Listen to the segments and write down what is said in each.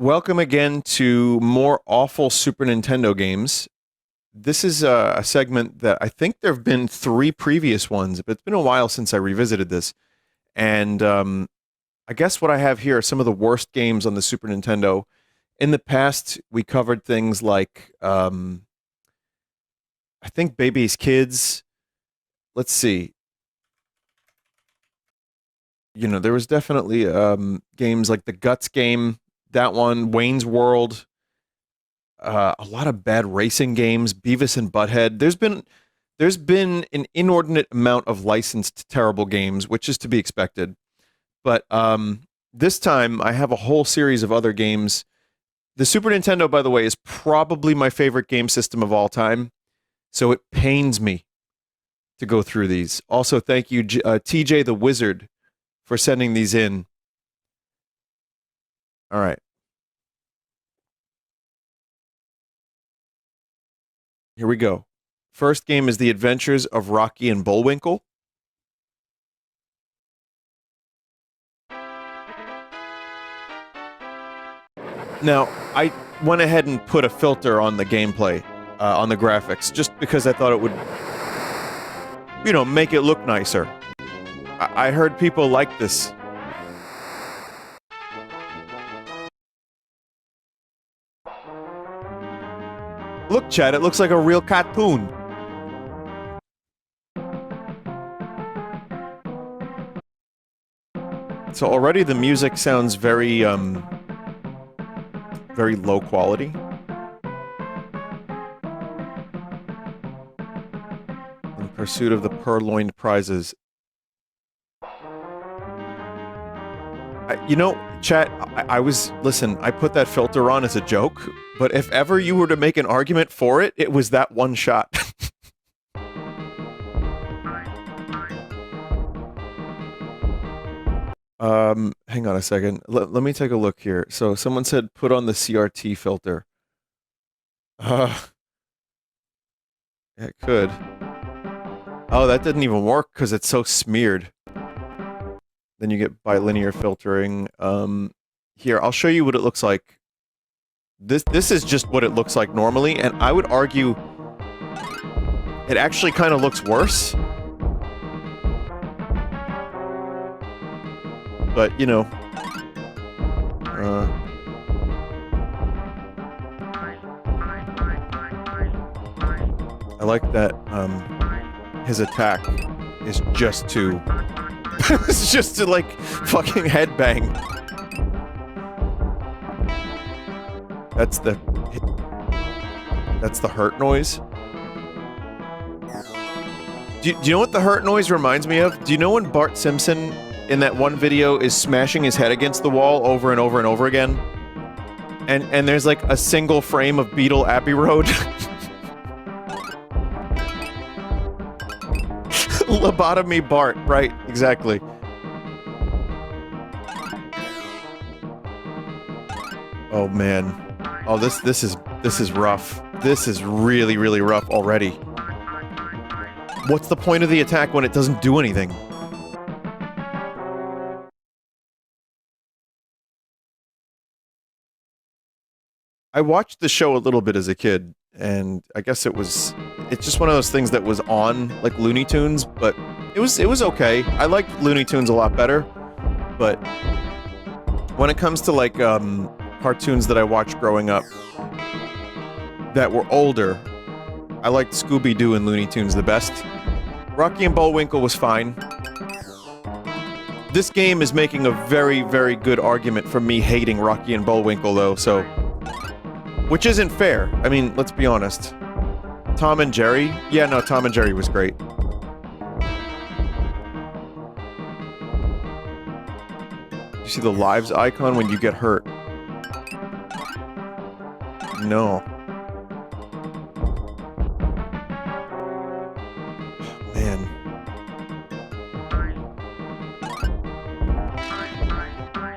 Welcome again to more awful Super Nintendo games. This is a segment that I think there have been three previous ones, but it's been a while since I revisited this. And I guess what I have here are some of the worst games on the Super Nintendo. In the past, we covered things like, I think Baby's Kids. Let's see. You know, there was definitely games like the Guts game, that one, Wayne's World, a lot of bad racing games, Beavis and Butthead. There's been an inordinate amount of licensed terrible games, which is to be expected. But this time I have a whole series of other games. The Super Nintendo, by the way, is probably my favorite game system of all time, so it pains me to go through these. Also, thank you, TJ the Wizard, for sending these in. All right. Here we go. First game is The Adventures of Rocky and Bullwinkle. Now, I went ahead and put a filter on the gameplay, on the graphics, just because I thought it would, make it look nicer. I heard people like this. Look, Chad, it looks like a real cartoon. So already the music sounds very, very low quality. In pursuit of the purloined prizes. Chat, listen, I put that filter on as a joke, but if ever you were to make an argument for it, it was that one shot. Hang on a second. Let me take a look here. So someone said put on the CRT filter. It could. Oh, that didn't even work because it's so smeared. Then you get bilinear filtering. Here, I'll show you what it looks like. This is just what it looks like normally, and I would argue it actually kind of looks worse. But, I like that, his attack is just to... it's just to, fucking headbang. That's the hurt noise. Do you know what the hurt noise reminds me of? Do you know when Bart Simpson, in that one video, is smashing his head against the wall over and over and over again? And there's, a single frame of Beetle Abbey Road? Lobotomy Bart, right, exactly. Oh man. Oh, this is rough. This is really, really rough already. What's the point of the attack when it doesn't do anything? I watched the show a little bit as a kid, and I guess it's just one of those things that was on, like Looney Tunes, but it was okay. I liked Looney Tunes a lot better, but when it comes to, cartoons that I watched growing up that were older, I liked Scooby-Doo and Looney Tunes the best. Rocky and Bullwinkle was fine. This game is making a very, very good argument for me hating Rocky and Bullwinkle, though, so... Which isn't fair. I mean, let's be honest. Tom and Jerry? Yeah, no, Tom and Jerry was great. You see the lives icon when you get hurt? No. Man.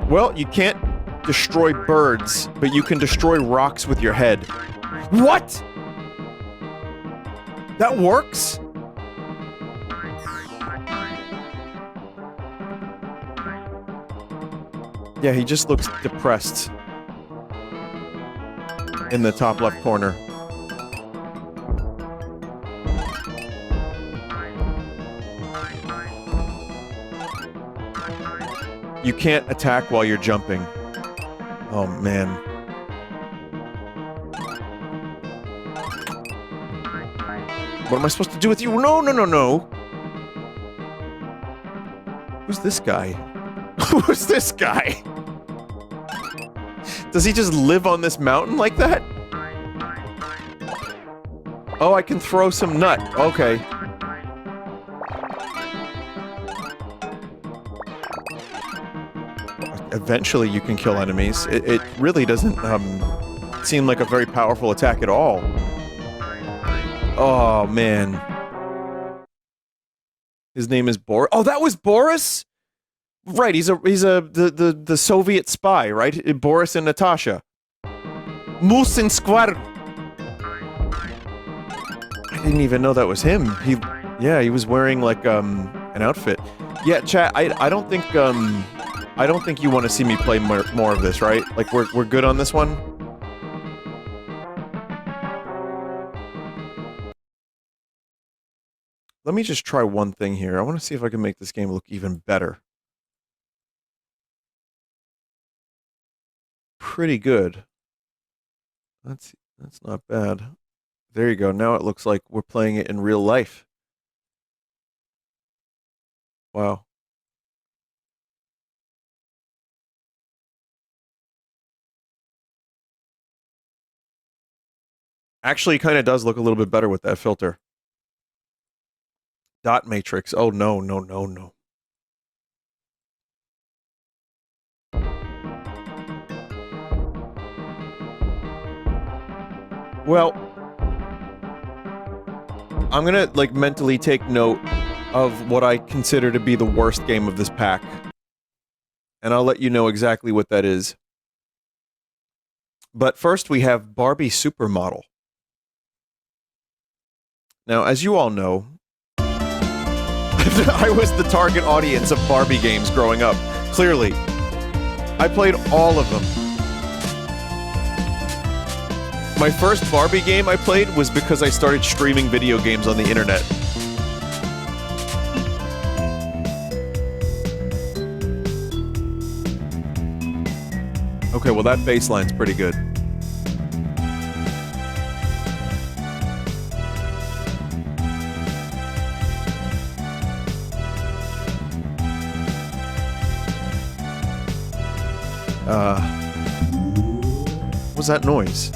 Well, you can't destroy birds, but you can destroy rocks with your head. What? That works? Yeah, he just looks depressed. in the top left corner. You can't attack while you're jumping. Oh, man. What am I supposed to do with you? No, no, no, no! Who's this guy? Who's this guy? Does he just live on this mountain like that? Oh, I can throw some nut. Okay. Eventually you can kill enemies. It really doesn't, seem like a very powerful attack at all. Oh, man. His name is Boris. Oh, that was Boris? Right, he's the Soviet spy, right? Boris and Natasha. Musin Squad. I didn't even know that was him. Yeah, he was wearing like an outfit. Yeah, chat. I don't think you want to see me play more of this, right? Like we're good on this one. Let me just try one thing here. I want to see if I can make this game look even better. Pretty good. That's not bad. There you go. Now it looks like we're playing it in real life. Wow. Actually, it kind of does look a little bit better with that filter. Dot matrix. Oh, no, no, no, no. Well, I'm gonna, like, mentally take note of what I consider to be the worst game of this pack. And I'll let you know exactly what that is. But first we have Barbie Supermodel. Now, as you all know, I was the target audience of Barbie games growing up. Clearly. I played all of them. My first Barbie game I played was because I started streaming video games on the internet. Okay, well that bassline's pretty good. What was that noise?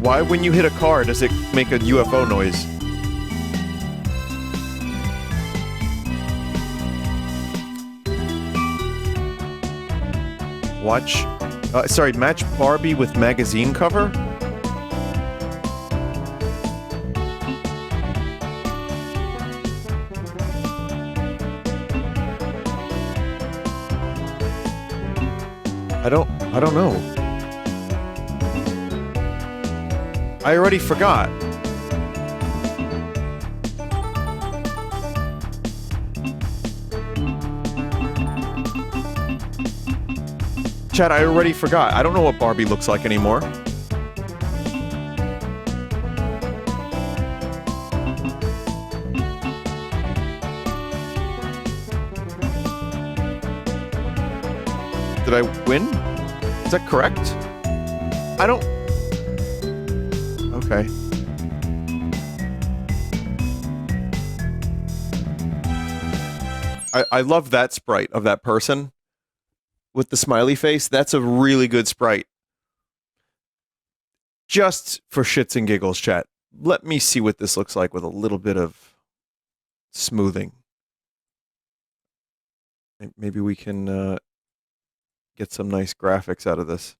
Why, when you hit a car, does it make a UFO noise? Watch... sorry, match Barbie with magazine cover? I don't know. I already forgot. Chat, I already forgot. I don't know what Barbie looks like anymore. Did I win? Is that correct? I don't... Okay. I love that sprite of that person with the smiley face. That's a really good sprite. Just for shits and giggles, chat. Let me see what this looks like with a little bit of smoothing. Maybe we can get some nice graphics out of this.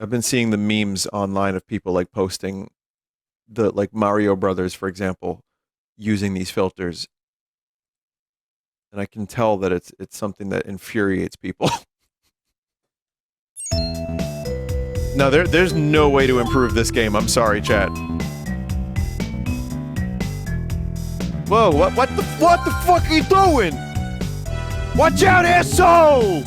I've been seeing the memes online of people like posting the like Mario Brothers, for example, using these filters. And I can tell that it's something that infuriates people. No, there's no way to improve this game. I'm sorry, chat. Whoa, what the fuck are you doing? Watch out, asshole!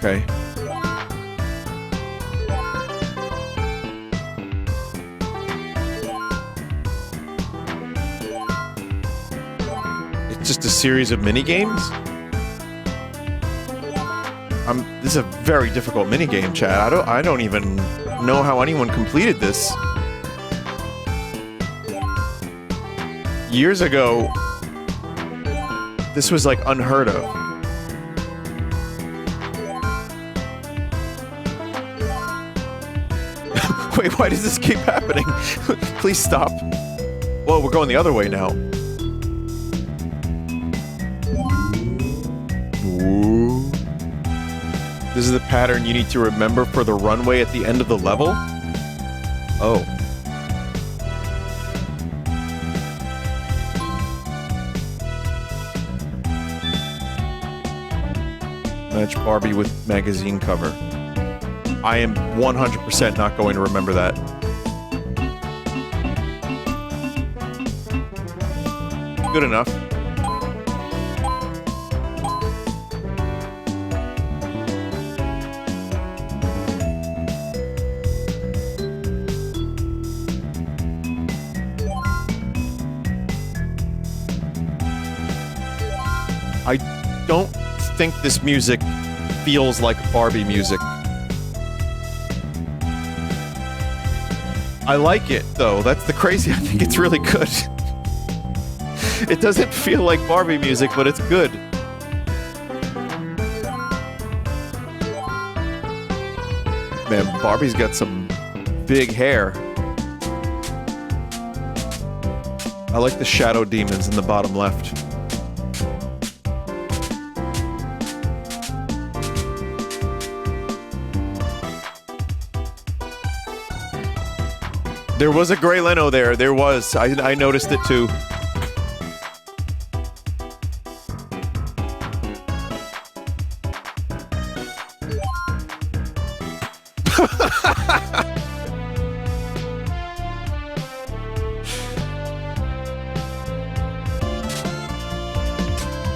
Okay. It's just a series of mini games. This is a very difficult mini game, Chad. I don't even know how anyone completed this. Years ago, this was like unheard of. Wait, why does this keep happening? Please stop. Whoa, we're going the other way now. Ooh. This is the pattern you need to remember for the runway at the end of the level? Oh. Match Barbie with magazine cover. I am 100% not going to remember that. Good enough. I don't think this music feels like Barbie music. I like it, though. That's the crazy. I think it's really good. It doesn't feel like Barbie music, but it's good. Man, Barbie's got some big hair. I like the shadow demons in the bottom left. There was a gray Leno there. There was. I noticed it too.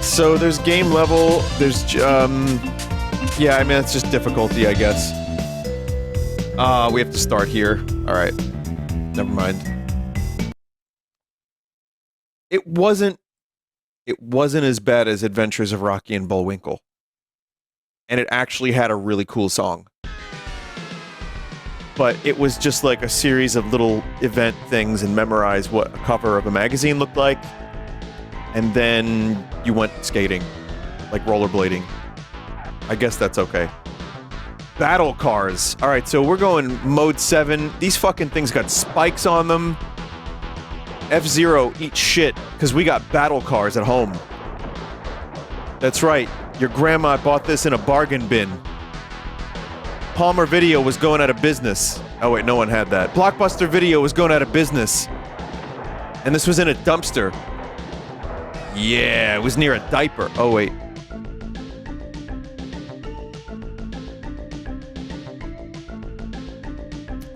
So there's game level. There's yeah. I mean, it's just difficulty, I guess. We have to start here. All right. Never mind. It wasn't as bad as Adventures of Rocky and Bullwinkle. And it actually had a really cool song. But it was just like a series of little event things and memorize what a cover of a magazine looked like. And then you went skating, like rollerblading. I guess that's okay. Battle cars. All right, so we're going mode 7. These fucking things got spikes on them. F-Zero, eat shit, because we got battle cars at home. That's right. Your grandma bought this in a bargain bin. Palmer Video was going out of business. Oh wait, no one had that. Blockbuster Video was going out of business. And this was in a dumpster. Yeah, it was near a diaper. Oh wait.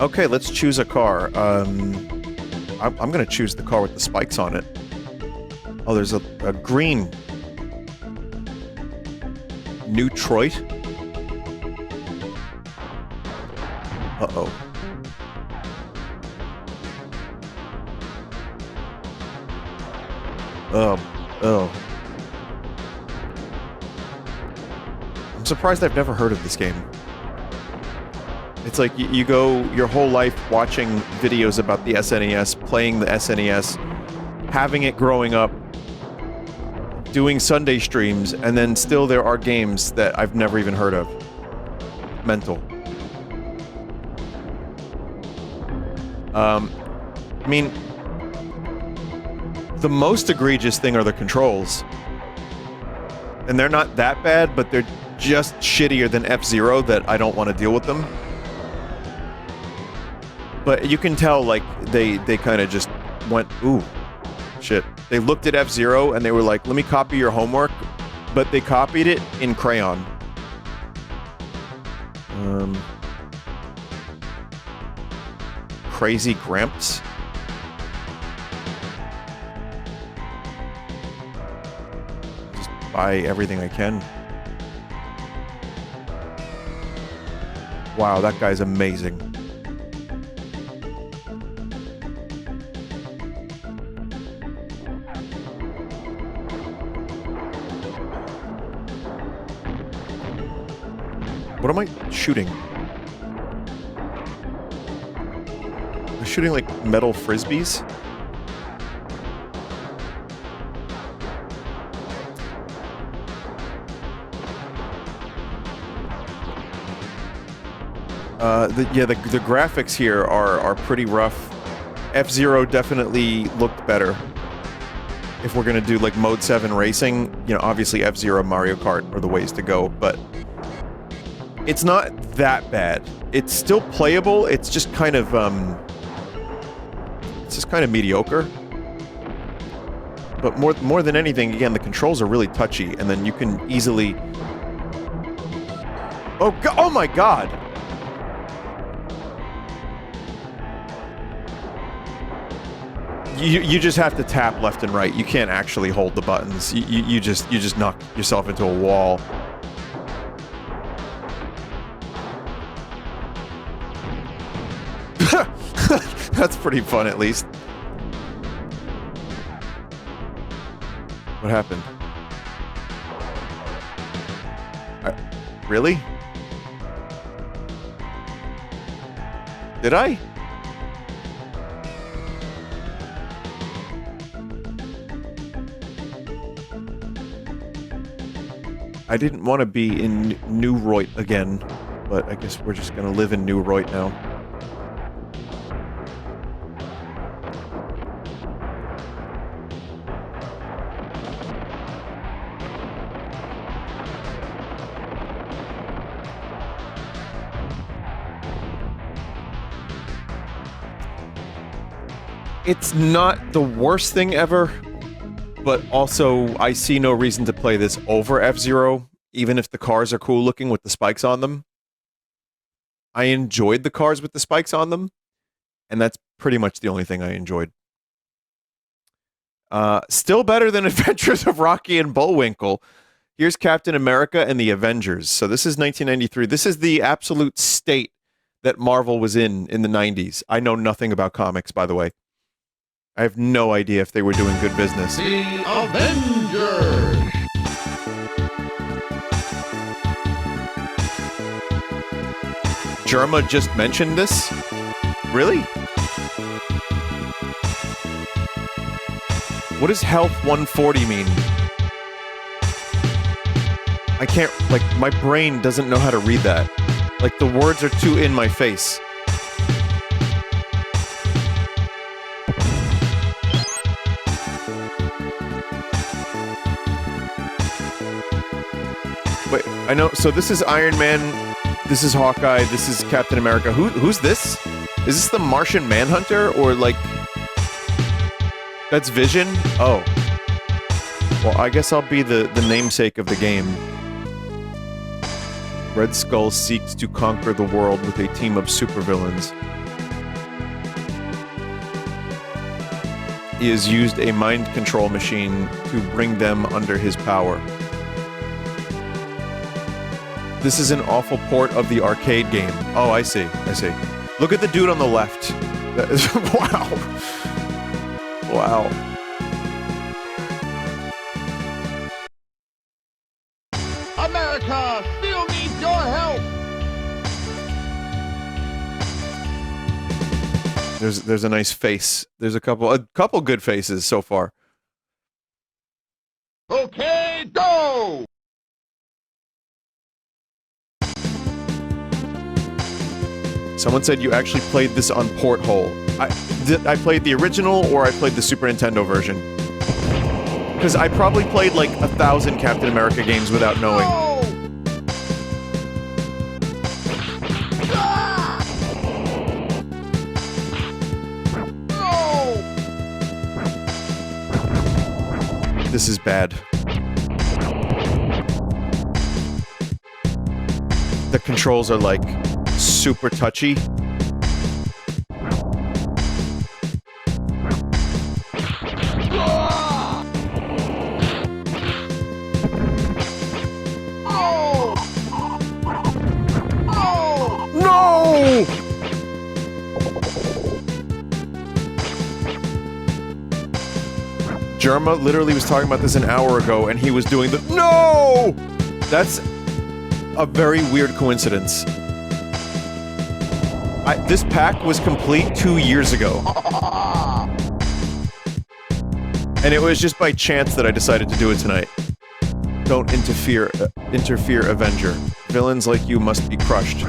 Okay, let's choose a car. I'm gonna choose the car with the spikes on it. Oh, there's a green. New Troit? Uh-oh. Oh. I'm surprised I've never heard of this game. It's like you go your whole life watching videos about the SNES, playing the SNES, having it growing up, doing Sunday streams, and then still there are games that I've never even heard of. Mental. I mean, the most egregious thing are the controls. And they're not that bad, but they're just shittier than F-Zero that I don't want to deal with them. But you can tell, like, they kind of just went, ooh, shit. They looked at F-Zero and they were like, let me copy your homework. But they copied it in crayon. Crazy Gramps. Just buy everything I can. Wow, that guy's amazing. What am I shooting? I'm shooting like metal frisbees? The graphics here are pretty rough. F-Zero definitely looked better. If we're gonna do like Mode 7 racing, you know, obviously F-Zero, Mario Kart are the ways to go, but it's not that bad. It's still playable, it's just kind of mediocre. But more than anything, again, the controls are really touchy, and then you can easily... Oh my god! You just have to tap left and right. You can't actually hold the buttons. You just knock yourself into a wall. That's pretty fun, at least. What happened? Really? Did I? I didn't want to be in New Roy again, but I guess we're just gonna live in New Roy now. It's not the worst thing ever, but also I see no reason to play this over F-Zero, even if the cars are cool looking with the spikes on them. I enjoyed the cars with the spikes on them, and that's pretty much the only thing I enjoyed. Still better than Adventures of Rocky and Bullwinkle. Here's Captain America and the Avengers. So this is 1993. This is the absolute state that Marvel was in the 90s. I know nothing about comics, by the way. I have no idea if they were doing good business. The Avengers! Germa just mentioned this? Really? What does Health 140 mean? I can't, like, my brain doesn't know how to read that. Like, the words are too in my face. Wait, I know, so this is Iron Man, this is Hawkeye, this is Captain America. Who's this? Is this the Martian Manhunter, or like... That's Vision? Oh. Well, I guess I'll be the namesake of the game. Red Skull seeks to conquer the world with a team of supervillains. He has used a mind control machine to bring them under his power. This is an awful port of the arcade game. Oh, I see. I see. Look at the dude on the left. That is, wow. Wow. America still needs your help! There's a nice face. There's a couple good faces so far. Okay, go! Someone said you actually played this on Porthole. I played the original, or I played the Super Nintendo version. Because I probably played like 1,000 Captain America games without knowing. This is bad. The controls are like super touchy. No! Germa literally was talking about this an hour ago, and he was doing the no! That's a very weird coincidence. This pack was complete 2 years ago. And it was just by chance that I decided to do it tonight. Don't interfere, Avenger. Villains like you must be crushed.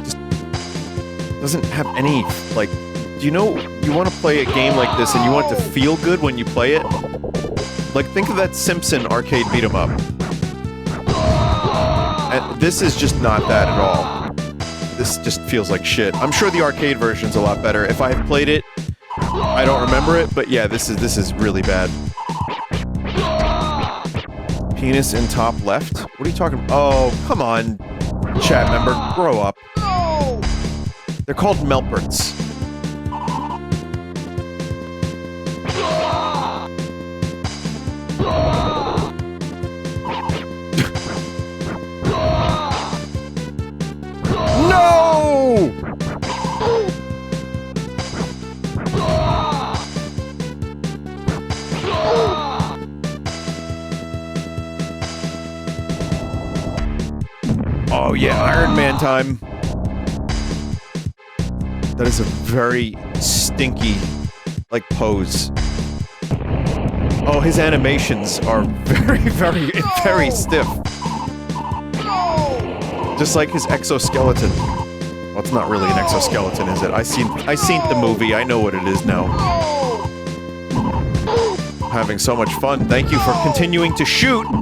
Just doesn't have any, like, do you know, you want to play a game like this and you want it to feel good when you play it? Like, think of that Simpson arcade beat-em-up. And this is just not that at all. This just feels like shit. I'm sure the arcade version's a lot better. If I had played it, I don't remember it, but yeah, this is really bad. Penis in top left? What are you talking about? Oh, come on, chat member, grow up. They're called Melperts. No! Oh yeah, Iron Man time. That is a very stinky, like, pose. Oh, his animations are very stiff. Just like his exoskeleton. Well, it's not really an exoskeleton, is it? I seen the movie. I know what it is now. Having so much fun. Thank you for continuing to shoot. I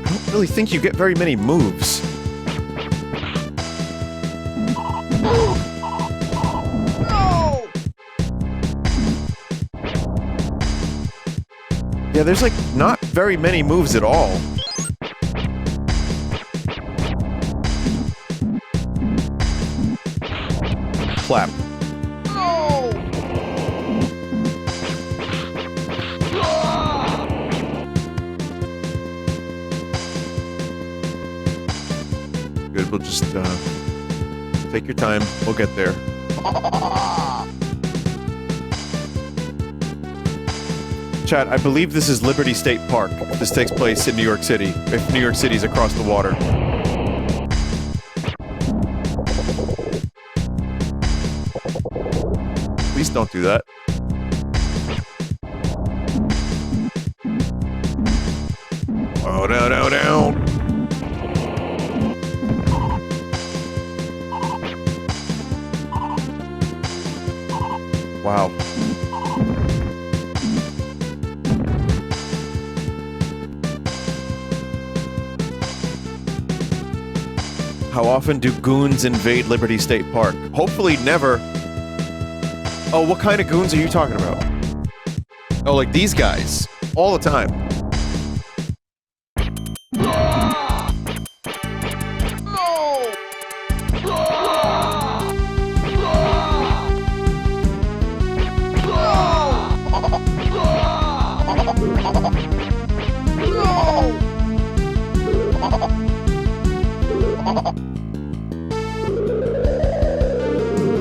don't really think you get very many moves. Yeah, there's like not very many moves at all. Clap. Good, we'll just take your time. We'll get there. Chat, I believe this is Liberty State Park. This takes place in New York City. If New York City's across the water. Please don't do that. Oh, no, no, no. Wow. How often do goons invade Liberty State Park? Hopefully never. Oh, what kind of goons are you talking about? Oh, like these guys. All the time.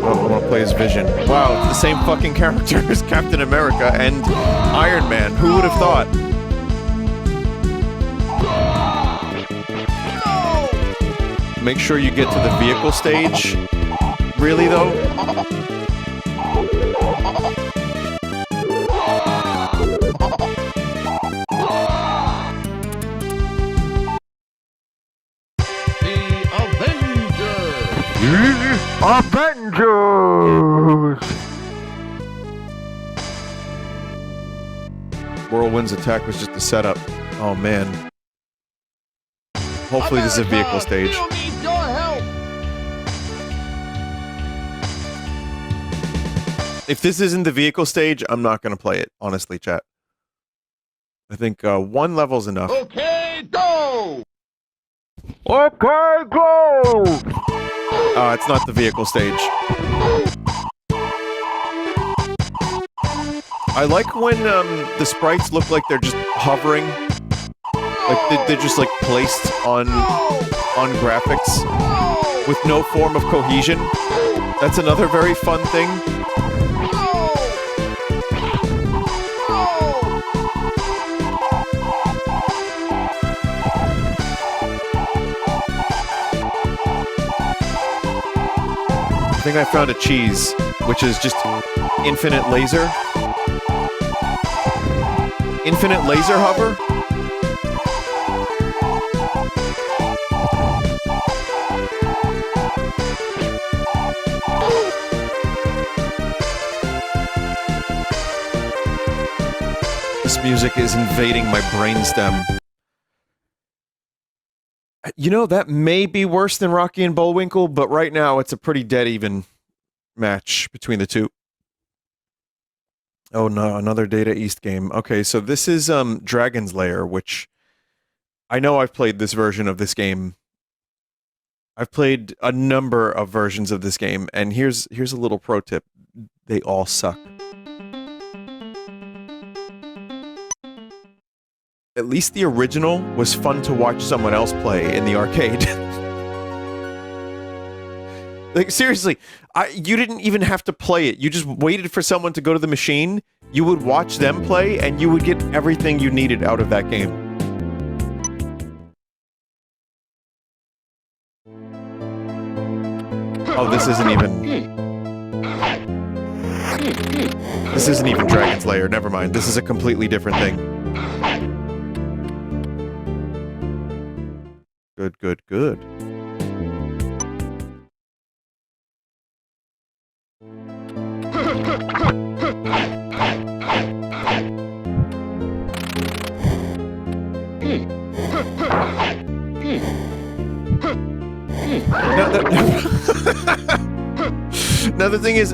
I want to play as Vision. Wow, it's the same fucking character as Captain America and Iron Man. Who would have thought? Make sure you get to the vehicle stage. Really, though? Avengers! Whirlwind's attack was just a setup. Oh man. Hopefully this is a vehicle stage. If this isn't the vehicle stage, I'm not going to play it, honestly, chat. I think one level's enough. Okay, go! Okay, go! It's not the vehicle stage. I like when the sprites look like they're just hovering. Like they're just like placed on graphics with no form of cohesion. That's another very fun thing. I think I found a cheese, which is just infinite laser. Infinite laser hover? This music is invading my brainstem. You know, that may be worse than Rocky and Bullwinkle, but right now it's a pretty dead even match between the two. Oh no, another Data East game. Okay, so this is Dragon's Lair, which I know I've played this version of this game. I've played a number of versions of this game, and here's a little pro tip. They all suck. At least the original was fun to watch someone else play in the arcade. Like, seriously, you didn't even have to play it. You just waited for someone to go to the machine, you would watch them play, and you would get everything you needed out of that game. Oh, this isn't even Dragon's Lair, never mind. This is a completely different thing. Good, good, good. Now the thing is,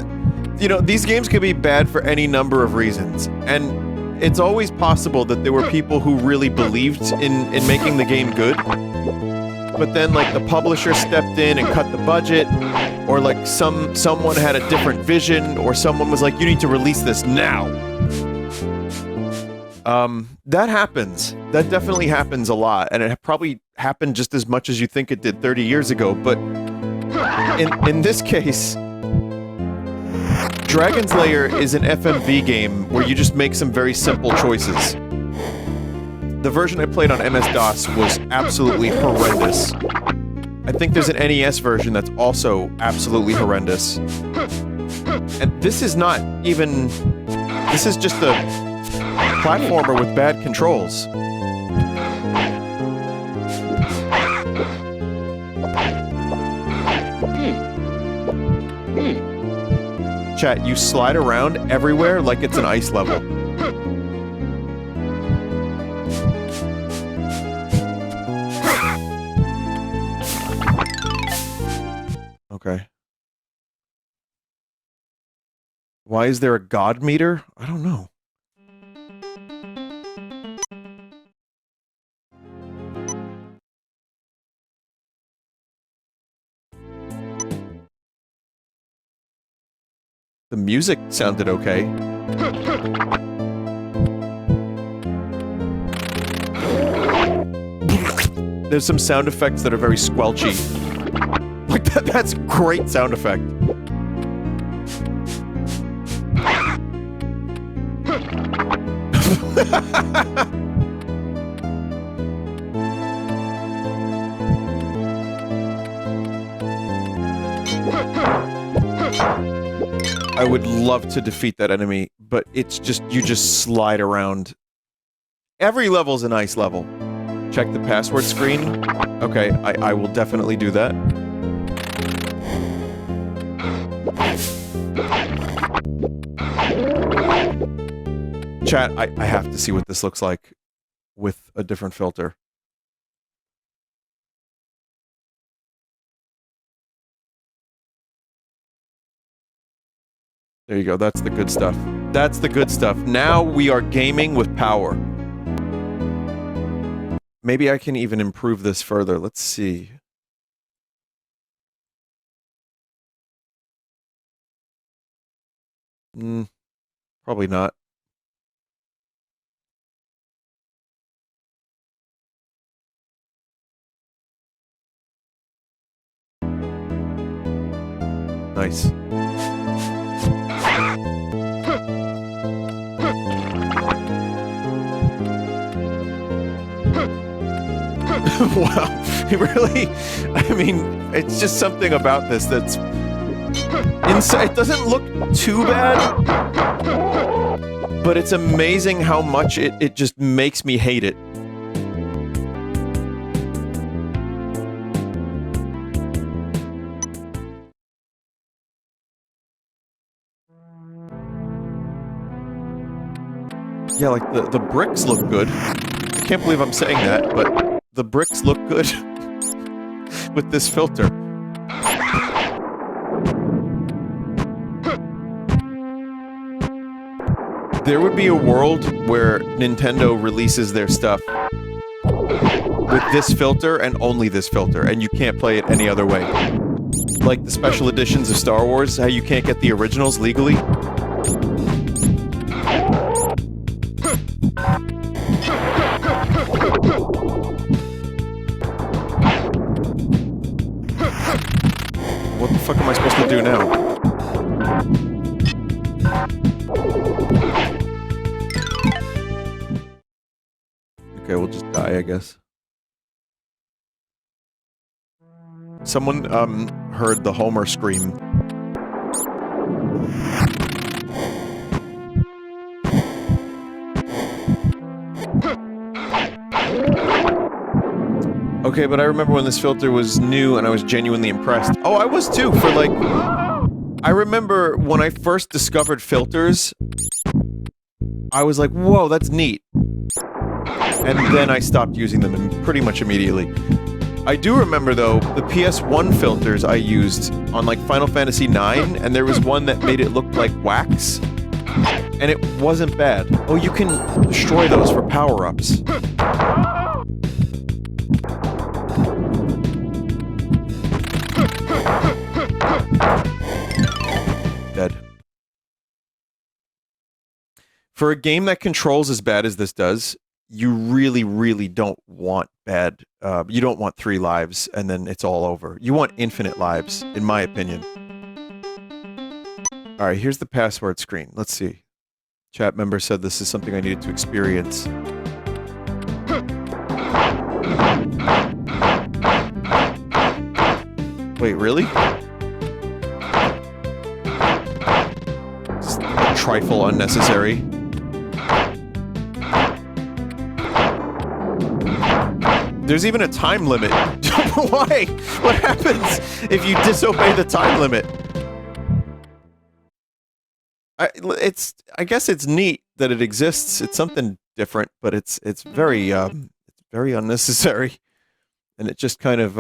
you know, these games could be bad for any number of reasons, and it's always possible that there were people who really believed in making the game good, but then like the publisher stepped in and cut the budget, or like someone had a different vision, or someone was like, you need to release this now. That happens. That definitely happens a lot, and it probably happened just as much as you think it did 30 years ago, but in this case, Dragon's Lair is an FMV game where you just make some very simple choices. The version I played on MS-DOS was absolutely horrendous. I think there's an NES version that's also absolutely horrendous. And this is not even... This is just a platformer with bad controls. Chat, you slide around everywhere like it's an ice level. Okay. Why is there a god meter? I don't know. The music sounded okay. There's some sound effects that are very squelchy. Like that's great sound effect. I would love to defeat that enemy, but it's just, you just slide around. Every level's an ice level. Check the password screen. Okay, I will definitely do that. Chat, I have to see what this looks like with a different filter. There you go, that's the good stuff. That's the good stuff. Now we are gaming with power. Maybe I can even improve this further. Let's see. Probably not. Nice. Wow. Really? I mean, it's just something about this that's inside. It doesn't look too bad, but it's amazing how much it just makes me hate it. Yeah, like the bricks look good. I can't believe I'm saying that, but the bricks look good with this filter. There would be a world where Nintendo releases their stuff with this filter and only this filter, and you can't play it any other way. Like the special editions of Star Wars, how you can't get the originals legally. What the fuck am I supposed to do now? Okay, we'll just die, I guess. Someone, heard the Homer scream. Okay, but I remember when this filter was new and I was genuinely impressed. Oh, I was too, for like... I remember when I first discovered filters, I was like, whoa, that's neat. And then I stopped using them pretty much immediately. I do remember, though, the PS1 filters I used on, like, Final Fantasy IX, and there was one that made it look like wax, and it wasn't bad. Oh, you can destroy those for power-ups. Dead. For a game that controls as bad as this does, you really, really don't want bad. You don't want 3 lives and then it's all over. You want infinite lives, in my opinion. Alright, here's the password screen. Let's see. Chat member said this is something I needed to experience. Wait, really? Just a trifle unnecessary. There's even a time limit. Why? What happens if you disobey the time limit? I guess it's neat that it exists. It's something different, but it's very unnecessary, and it just kind of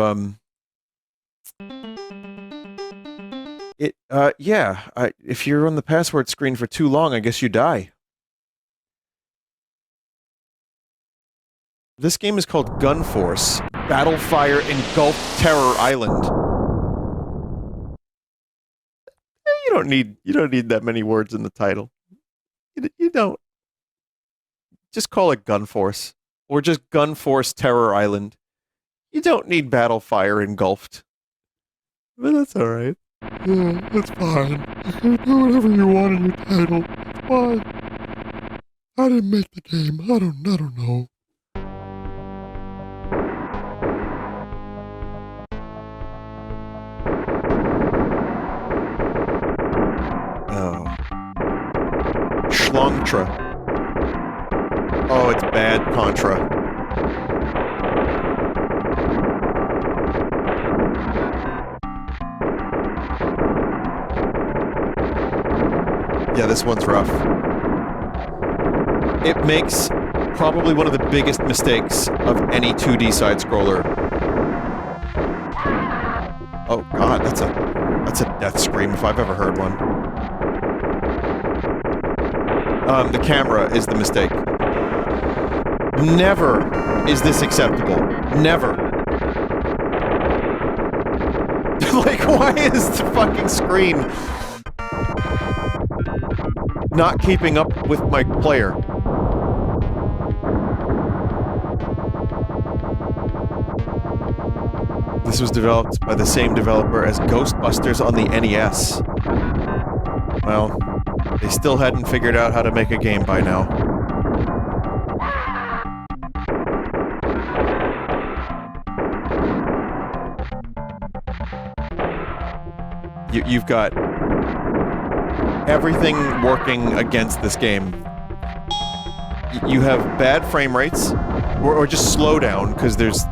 if you're on the password screen for too long, I guess you die. This game is called Gunforce Battlefire Engulfed Terror Island. You don't need that many words in the title. You don't. Just call it Gunforce. Or just Gunforce Terror Island. You don't need Battlefire Engulfed. But that's alright. Yeah, that's fine. You can do whatever you want in your title. It's fine. I didn't make the game. I don't know. Schlongtra. Oh, it's bad Contra. Yeah, this one's rough. It makes probably one of the biggest mistakes of any 2D side-scroller. Oh god, that's a death scream if I've ever heard one. The camera is the mistake. Never is this acceptable. Never. Like, why is the fucking screen not keeping up with my player? This was developed by the same developer as Ghostbusters on the NES. Well, they still hadn't figured out how to make a game by now. You've got everything working against this game. You have bad frame rates, or just slowdown, because there's,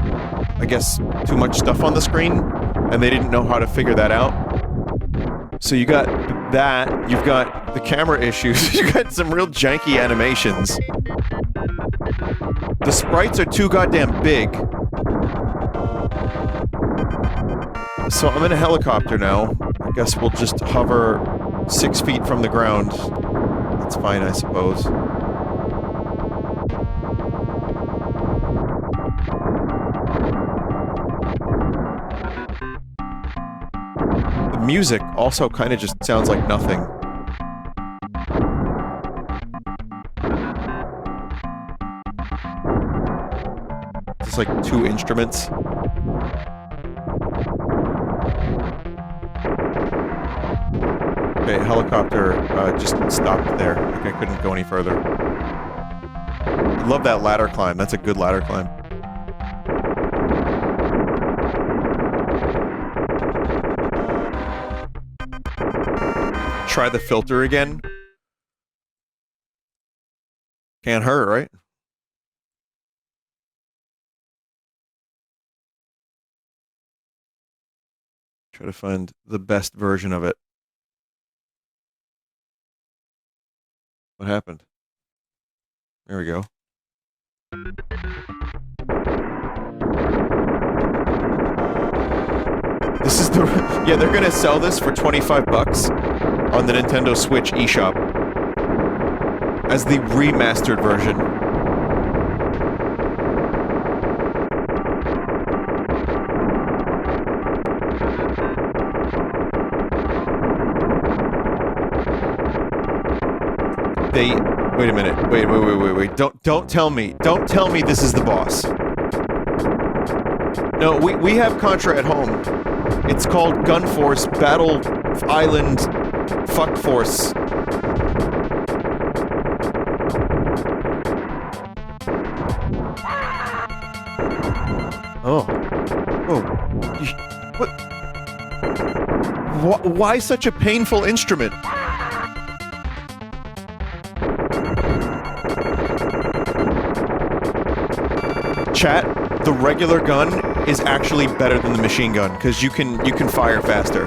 I guess, too much stuff on the screen, and they didn't know how to figure that out. So you got that, you've got the camera issues, you got some real janky animations. The sprites are too goddamn big. So I'm in a helicopter now. I guess we'll just hover 6 feet from the ground. That's fine, I suppose. The music also kind of just sounds like nothing. It's like 2 instruments. Okay, helicopter just stopped there. Like I couldn't go any further. I love that ladder climb. That's a good ladder climb. Try the filter again. Can't hurt, right? Try to find the best version of it. What happened? There we go. This is the... Yeah, they're gonna sell this for 25 bucks on the Nintendo Switch eShop as the remastered version. Wait a minute. Wait. Don't tell me. Don't tell me this is the boss. No, we have Contra at home. It's called Gunforce Battle Island Fuck Force. Oh. What? Why such a painful instrument? Chat, the regular gun is actually better than the machine gun, because you can fire faster.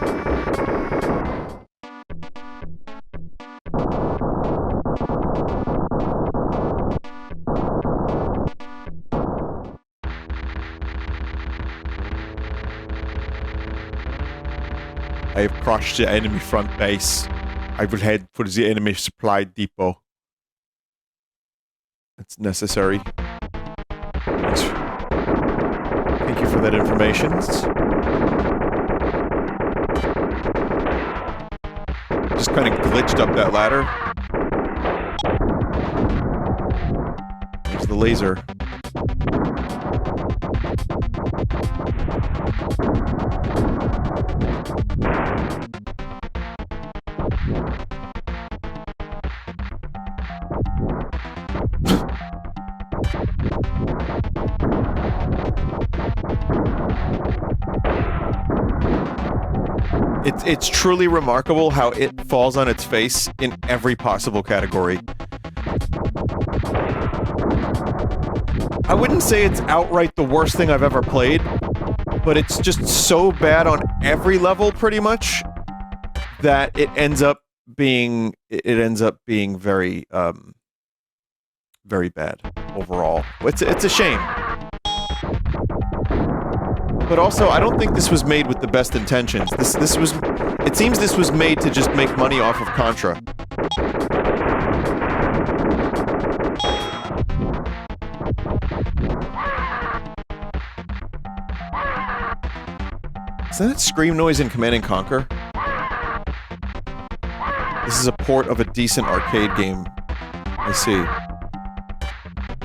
I have crushed the enemy front base. I will head for the enemy supply depot. It's necessary. Thank you for that information. Just kind of glitched up that ladder. There's the laser. It's truly remarkable how it falls on its face in every possible category. I wouldn't say it's outright the worst thing I've ever played, but it's just so bad on every level, pretty much, that it ends up being very very bad overall. It's a shame. But also, I don't think this was made with the best intentions. It seems this was made to just make money off of Contra. Is that scream noise in Command & Conquer? This is a port of a decent arcade game. I see.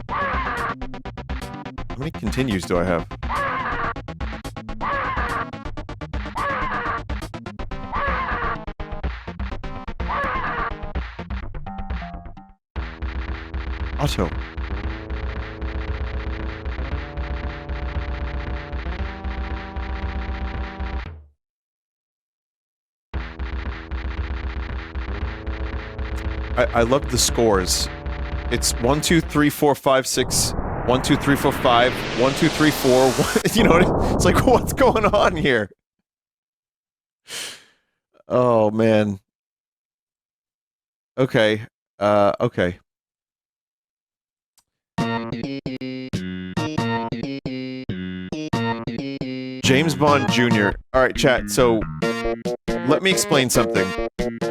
How many continues do I have? Auto. I love the scores. It's 1, 2, 3, 4, 5, 6, 1, 2, 3, 4, 5, 1, 2, 3, 4. You know, it's like, what's going on here? Oh, man. Okay. Okay. James Bond Jr. All right, chat. So, let me explain something.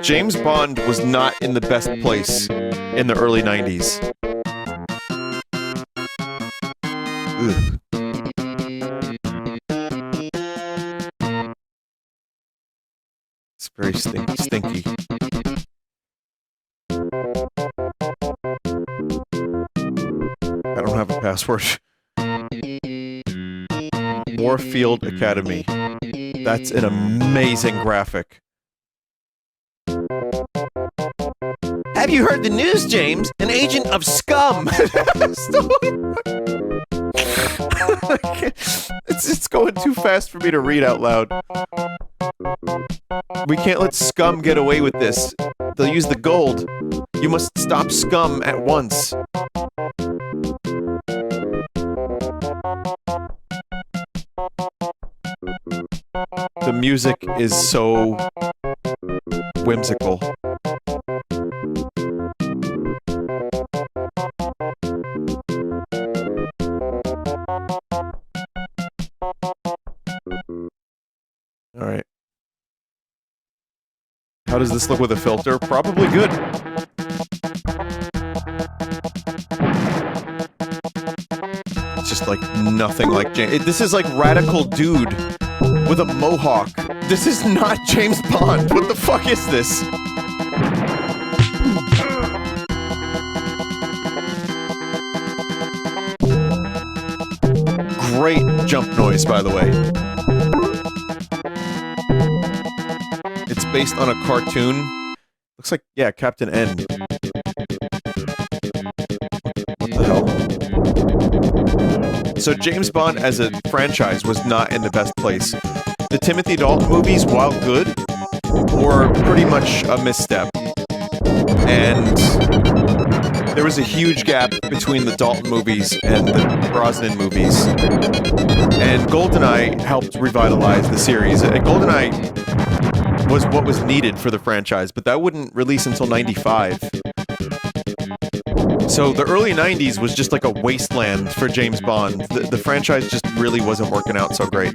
James Bond was not in the best place in the early 90s. Ugh. It's very stinky. I don't have a password. Warfield Academy. That's an amazing graphic. Have you heard the news, James? An agent of scum! It's going too fast for me to read out loud. We can't let scum get away with this. They'll use the gold. You must stop scum at once. The music is so whimsical. All right. How does this look with a filter? Probably good. It's just like nothing like James. This is like Radical Dude with a mohawk. This is not James Bond. What the fuck is this? Great jump noise, by the way. It's based on a cartoon. Looks like, yeah, Captain N. What the hell? So James Bond as a franchise was not in the best place. The Timothy Dalton movies, while good, were pretty much a misstep. And there was a huge gap between the Dalton movies and the Brosnan movies. And GoldenEye helped revitalize the series. And GoldenEye was what was needed for the franchise, but that wouldn't release until '95. So the early 90s was just like a wasteland for James Bond. The franchise just really wasn't working out so great.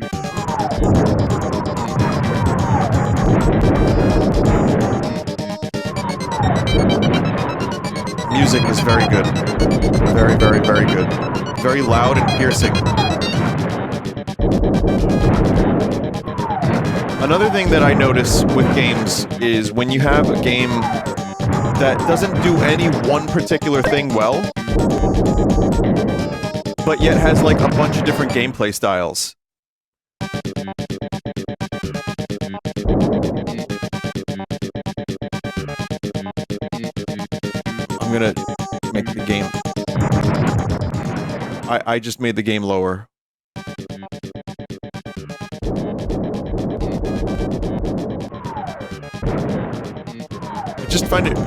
Music is very good. Very, very, very good. Very loud and piercing. Another thing that I notice with games is when you have a game that doesn't do any one particular thing well, but yet has like a bunch of different gameplay styles. I'm gonna make the game... I just made the game lower. Just find it...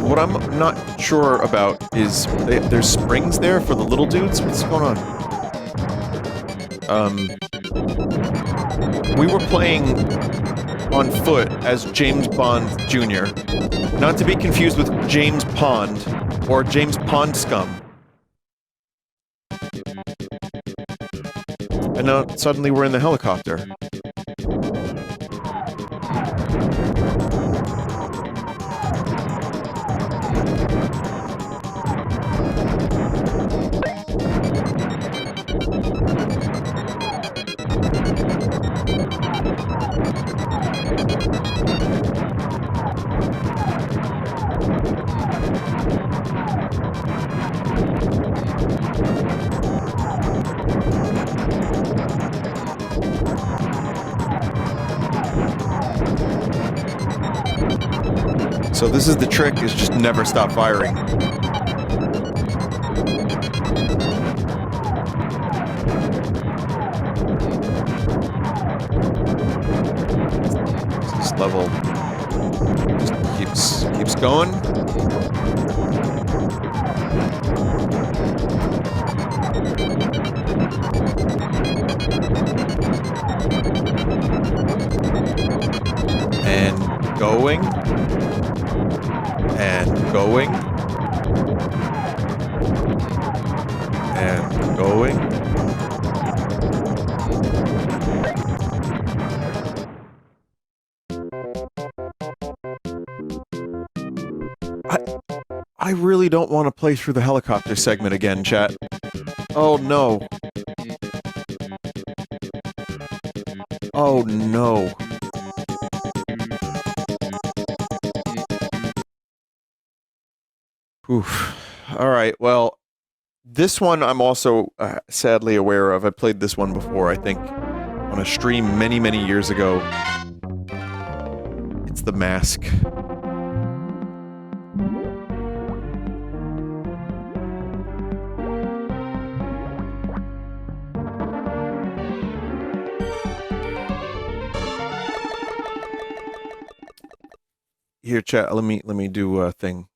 What I'm not sure about is there's springs there for the little dudes? What's going on? We were playing on foot as James Bond Jr. Not to be confused with James Pond or James Pond Scum. And now suddenly we're in the helicopter. So this is the trick, is just never stop firing. level just keeps going. And going. And going. And going. I really don't want to play through the helicopter segment again, chat. Oh no. Oh no. Oof. Alright, well, this one I'm also sadly aware of. I played this one before, I think, on a stream many, many years ago. It's The Mask. Here, chat, let me do a thing.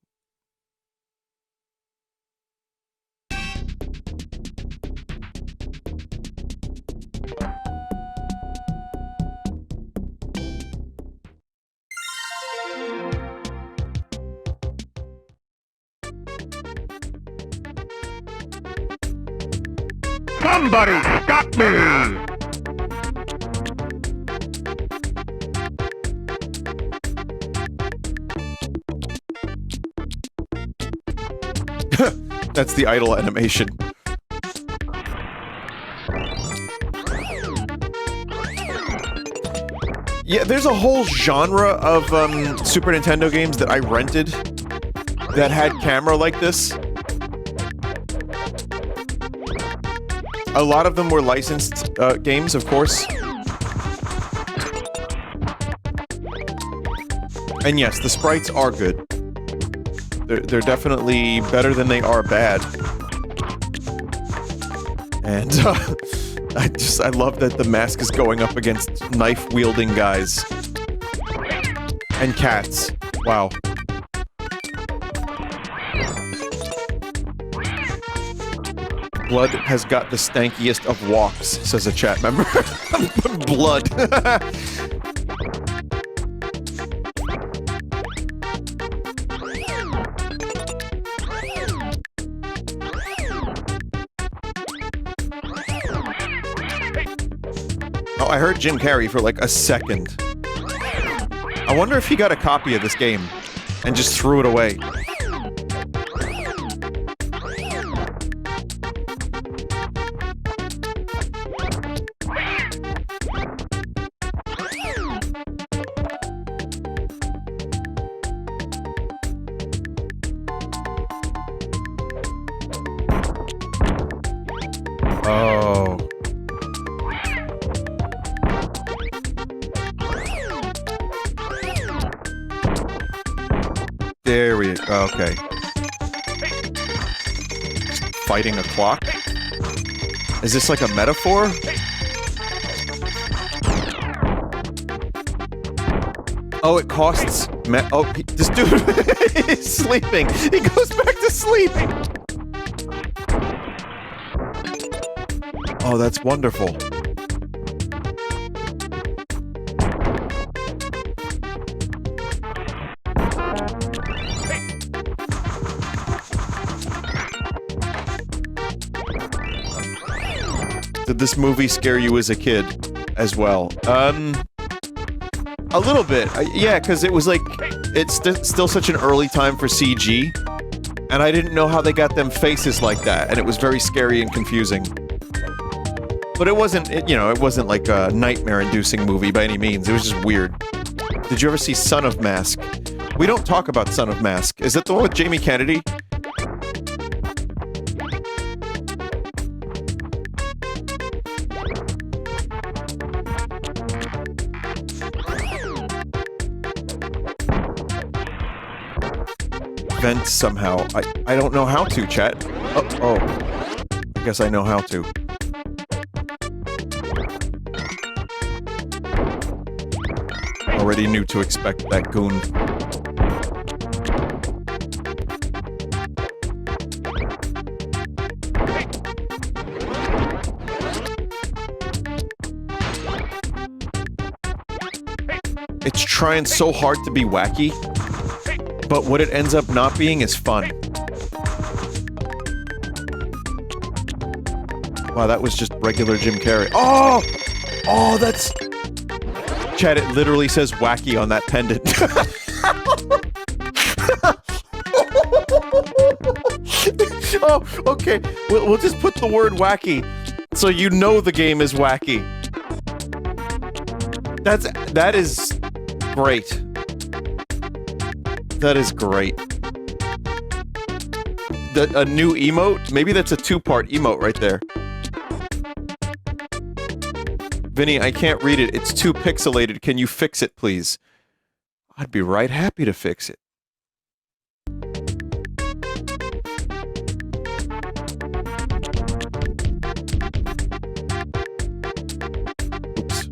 Somebody stop me! That's the idle animation. Yeah, there's a whole genre of Super Nintendo games that I rented that had camera like this. A lot of them were licensed games, of course. And yes, the sprites are good. They're definitely better than they are bad. And I love that the mask is going up against knife-wielding guys. And cats. Wow. Blood has got the stankiest of walks, says a chat member. Blood. Oh, I heard Jim Carrey for like a second. I wonder if he got a copy of this game and just threw it away. Oh. There we go. Okay. Fighting a clock? Is this like a metaphor? Oh, it costs this dude is sleeping. He goes back to sleep. Oh, that's wonderful. Did this movie scare you as a kid as well? A little bit. Yeah, because it was like, it's still such an early time for CG, and I didn't know how they got them faces like that, and it was very scary and confusing. But it wasn't, it wasn't like a nightmare-inducing movie by any means. It was just weird. Did you ever see Son of Mask? We don't talk about Son of Mask. Is that the one with Jamie Kennedy? Vent somehow. I don't know how to, chat. Oh. I guess I know how to. already knew to expect that goon. It's trying so hard to be wacky, but what it ends up not being is fun. Wow, that was just regular Jim Carrey. Oh! Oh, that's... Chad, it literally says wacky on that pendant. Oh, okay. We'll just put the word wacky, so you know the game is wacky. That is great. That is great. A new emote? Maybe that's a two-part emote right there. Vinny, I can't read it. It's too pixelated. Can you fix it, please? I'd be right happy to fix it. Oops.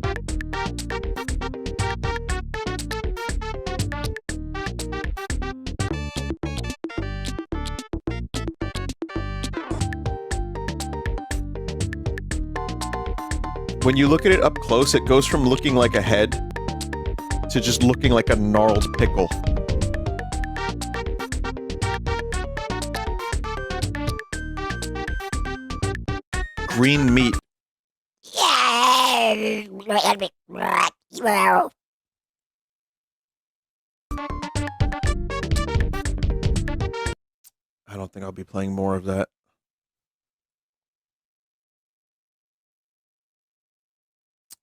When you look at it up close, it goes from looking like a head to just looking like a gnarled pickle. Green meat. I don't think I'll be playing more of that.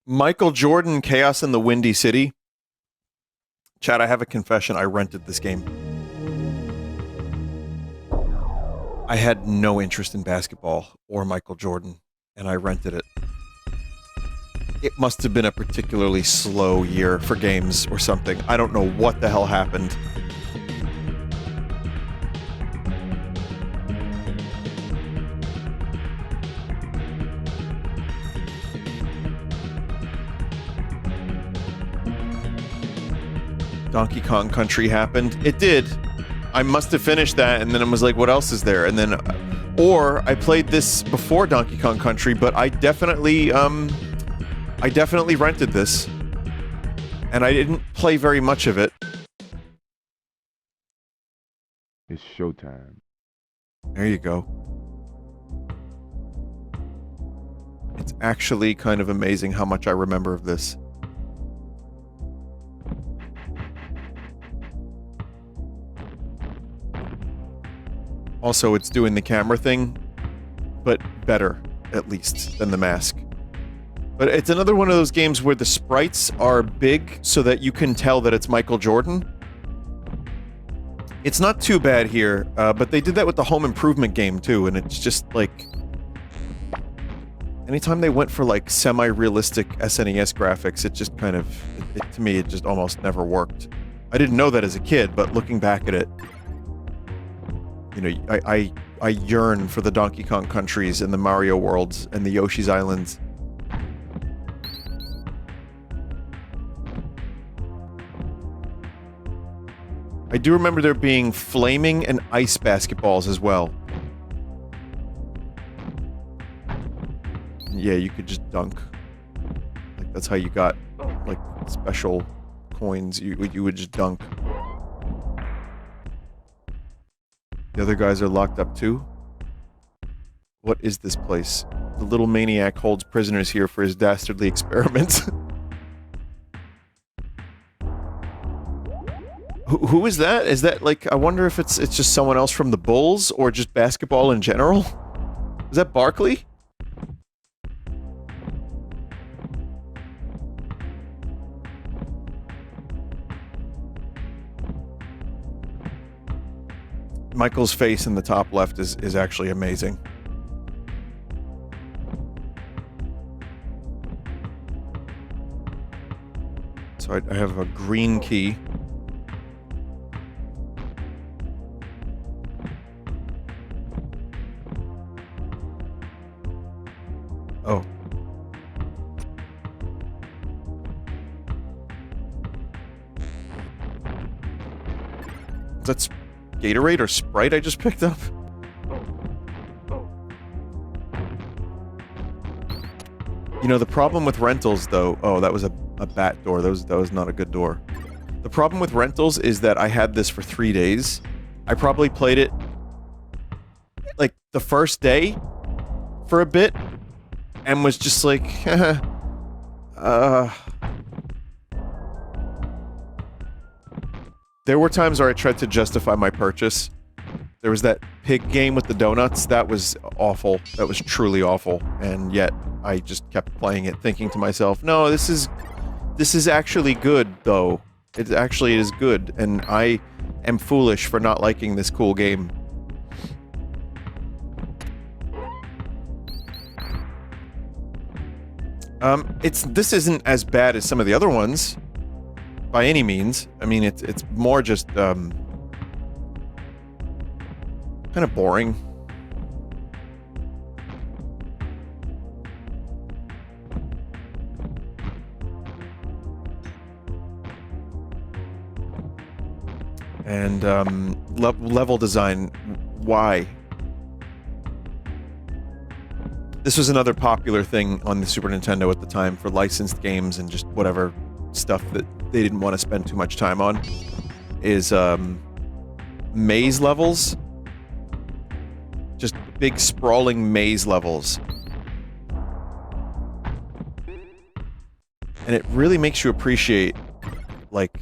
Michael Jordan, Chaos in the Windy City. Chad, I have a confession. I rented this game. I had no interest in basketball or Michael Jordan, and I rented it. It must have been a particularly slow year for games or something. I don't know what the hell happened. Donkey Kong Country happened. It did. I must have finished that, and then I was like, what else is there? And then, or I played this before Donkey Kong Country, but I definitely rented this. And I didn't play very much of it. It's showtime. There you go. It's actually kind of amazing how much I remember of this. Also, it's doing the camera thing, but better, at least, than The Mask. But it's another one of those games where the sprites are big so that you can tell that it's Michael Jordan. It's not too bad here, but they did that with the Home Improvement game, too, and it's just, like... Anytime they went for, like, semi-realistic SNES graphics, it just kind of... to me, it just almost never worked. I didn't know that as a kid, but looking back at it... You know, I yearn for the Donkey Kong countries and the Mario worlds and the Yoshi's Islands. I do remember there being flaming and ice basketballs as well. Yeah, you could just dunk. Like, that's how you got, like, special coins. You would just dunk. The other guys are locked up too? What is this place? The little maniac holds prisoners here for his dastardly experiments. Who is that? Is that, like, I wonder if it's just someone else from the Bulls, or just basketball in general? Is that Barkley? Michael's face in the top left is actually amazing. So I have a green key. Oh. That's Gatorade or Sprite I just picked up? You know, the problem with rentals, though... Oh, that was a bat door. That was not a good door. The problem with rentals is that I had this for 3 days. I probably played it, like, the first day for a bit, and was just like, There were times where I tried to justify my purchase. There was that pig game with the donuts. That was awful. That was truly awful. And yet, I just kept playing it, thinking to myself, no, this is actually good, though. It actually is good, and I am foolish for not liking this cool game. This isn't as bad as some of the other ones, by any means. I mean, it's more just, kind of boring. And, level design, why? This was another popular thing on the Super Nintendo at the time for licensed games and just whatever stuff that they didn't want to spend too much time on, is, maze levels. Just big, sprawling maze levels. And it really makes you appreciate, like...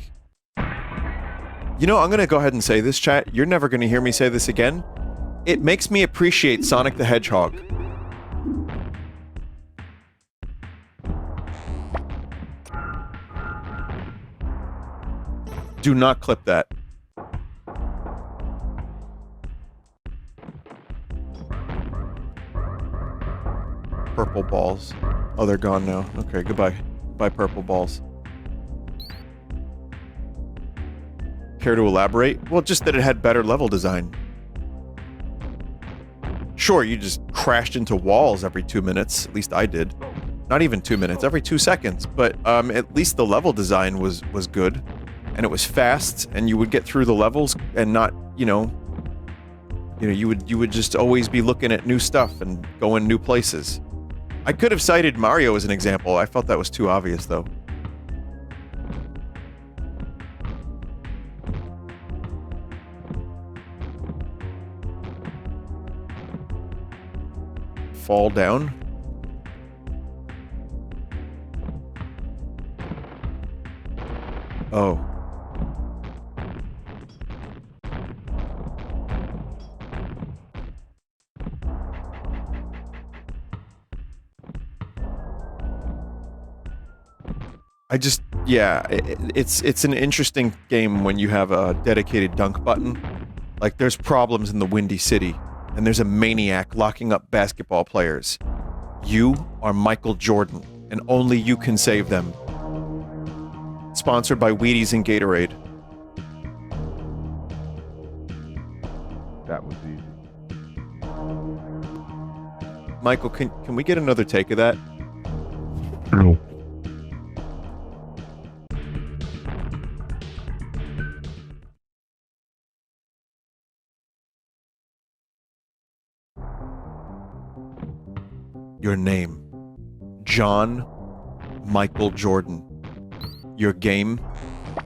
You know, I'm gonna go ahead and say this, chat. You're never gonna hear me say this again. It makes me appreciate Sonic the Hedgehog. Do not clip that. Purple balls. Oh, they're gone now. Okay, goodbye. Bye, purple balls. Care to elaborate? Well, just that it had better level design. Sure, you just crashed into walls every 2 minutes. At least I did. Not even 2 minutes, every 2 seconds. But, at least the level design was good. And it was fast, and you would get through the levels and not, you would just always be looking at new stuff and going new places. I could have cited Mario as an example. I felt that was too obvious, though. Fall down? Oh. Yeah, it's an interesting game when you have a dedicated dunk button. Like, there's problems in the Windy City, and there's a maniac locking up basketball players. You are Michael Jordan, and only you can save them. Sponsored by Wheaties and Gatorade. That was easy. Michael, can we get another take of that? No. Your name. John Michael Jordan. Your game,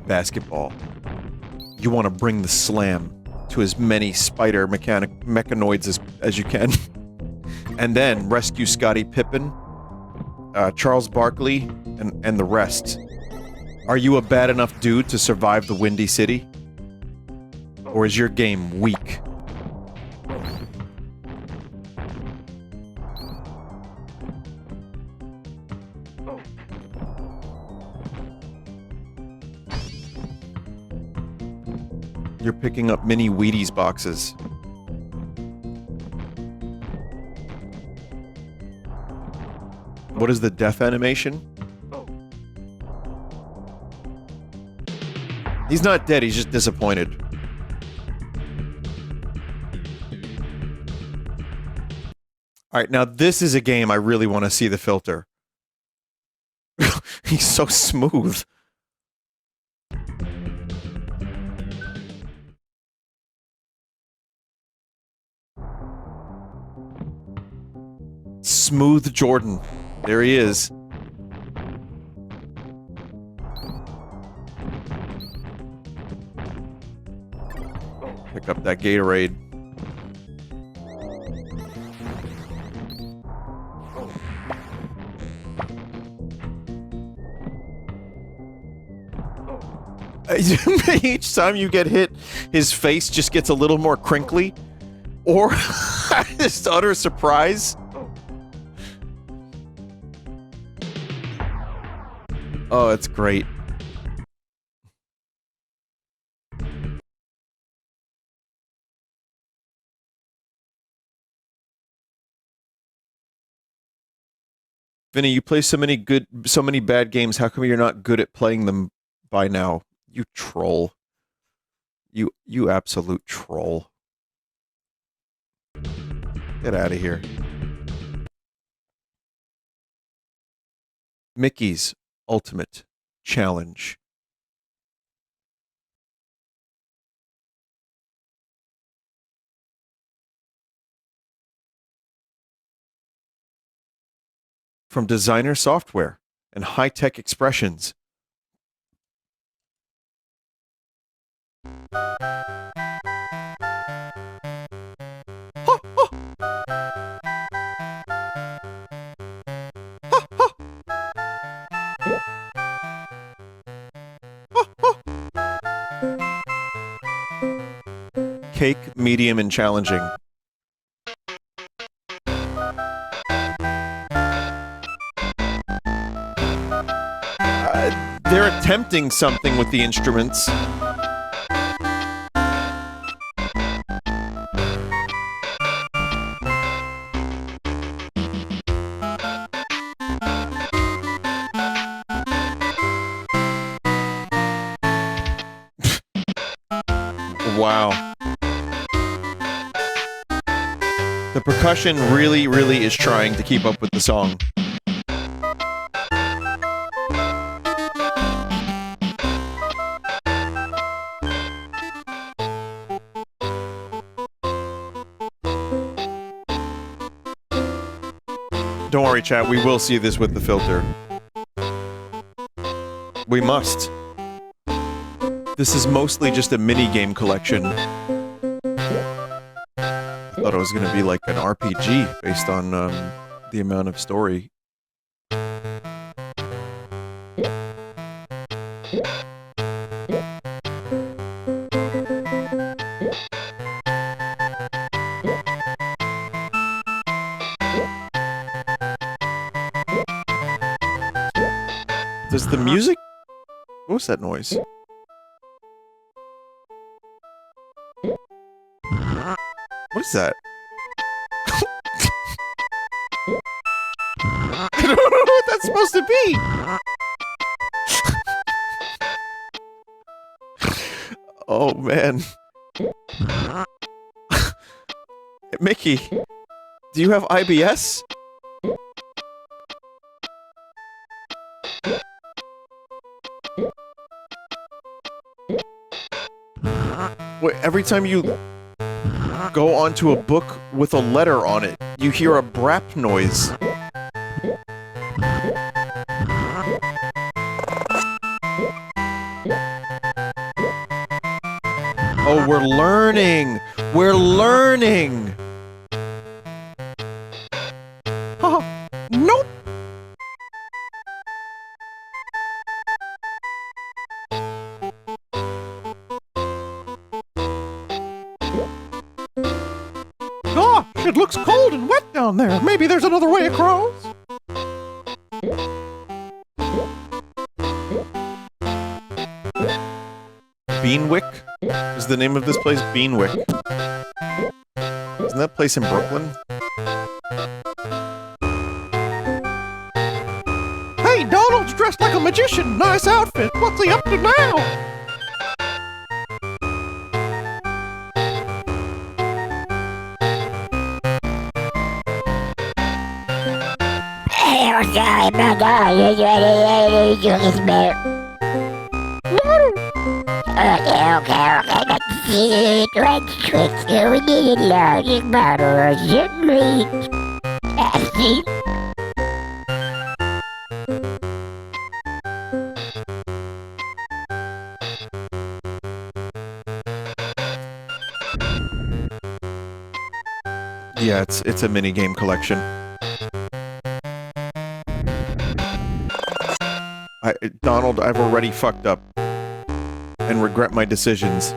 basketball. You want to bring the slam to as many spider mechanoids as you can. And then rescue Scottie Pippen, Charles Barkley, and the rest. Are you a bad enough dude to survive the Windy City? Or is your game weak? You're picking up mini Wheaties boxes. What is the death animation? He's not dead, he's just disappointed. Alright, now this is a game I really want to see the filter. He's so smooth. Smooth Jordan. There he is. Pick up that Gatorade. Each time you get hit, his face just gets a little more crinkly. Or just utter surprise. Oh, it's great. Vinny, you play so many bad games. How come you're not good at playing them by now? You troll. You absolute troll. Get out of here. Mickey's Ultimate Challenge. From designer software and high-tech expressions. Cake, medium, and challenging. They're attempting something with the instruments. Wow. The percussion really is trying to keep up with the song. Don't worry, chat, we will see this with the filter. We must. This is mostly just a mini-game collection. I thought it was gonna be like an RPG based on the amount of story. Does the music... What was that noise? What is that? I don't know what that's supposed to be! Oh, man. Mickey, do you have IBS? Wait, every time you go onto a book with a letter on it, you hear a brap noise. Oh, we're learning! We're learning! Haha, nope! It looks cold and wet down there. Maybe there's another way across. Beanwick is the name of this place. Beanwick. Isn't that place in Brooklyn? Hey, Donald's dressed like a magician. Nice outfit. What's he up to now? Sorry about that. Okay. Let's switch to a large bottle of gin. Yeah, it's a mini game collection. Donald, I've already fucked up and regret my decisions.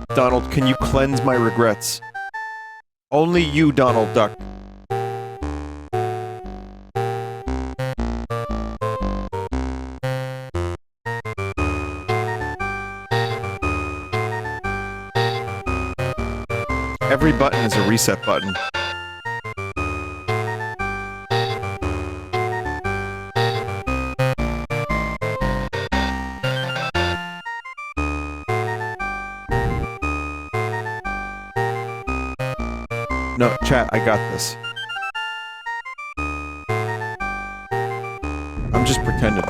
Donald, can you cleanse my regrets? Only you, Donald Duck. Every button is a reset button. No, chat, I got this. I'm just pretending.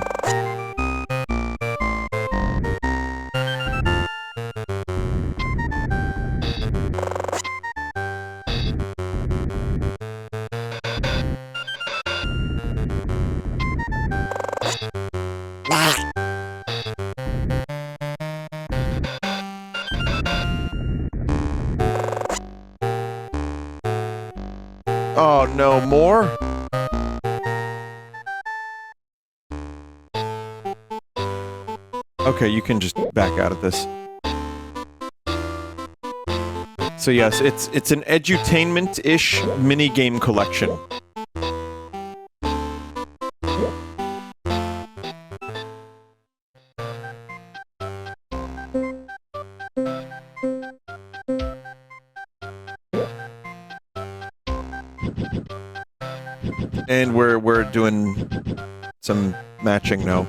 Oh no, more? Okay, you can just back out of this. So yes, it's an edutainment-ish mini-game collection. And we're doing some matching now.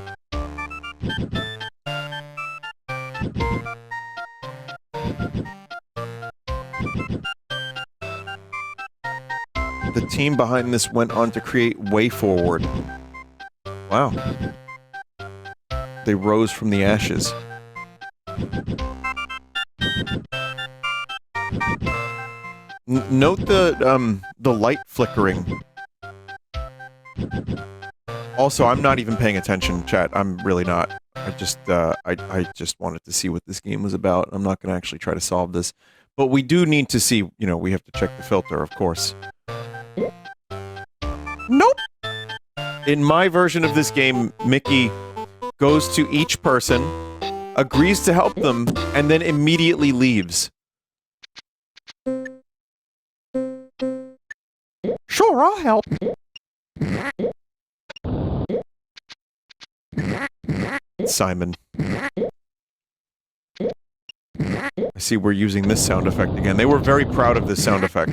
The team behind this went on to create Way Forward. Wow. They rose from the ashes. Note the light flickering. Also, I'm not even paying attention, chat. I'm really not. I just wanted to see what this game was about. I'm not going to actually try to solve this. But we do need to see, you know, we have to check the filter, of course. Nope! In my version of this game, Mickey goes to each person, agrees to help them, and then immediately leaves. Sure, I'll help. Simon. I see we're using this sound effect again. They were very proud of this sound effect.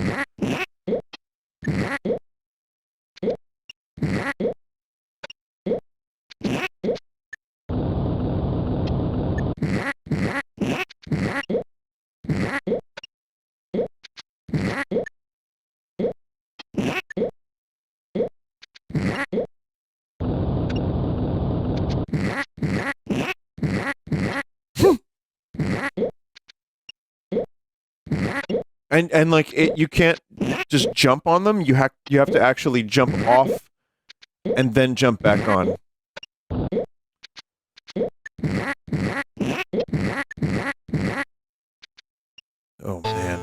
And like you can't just jump on them. You have to actually jump off and then jump back on. Oh man.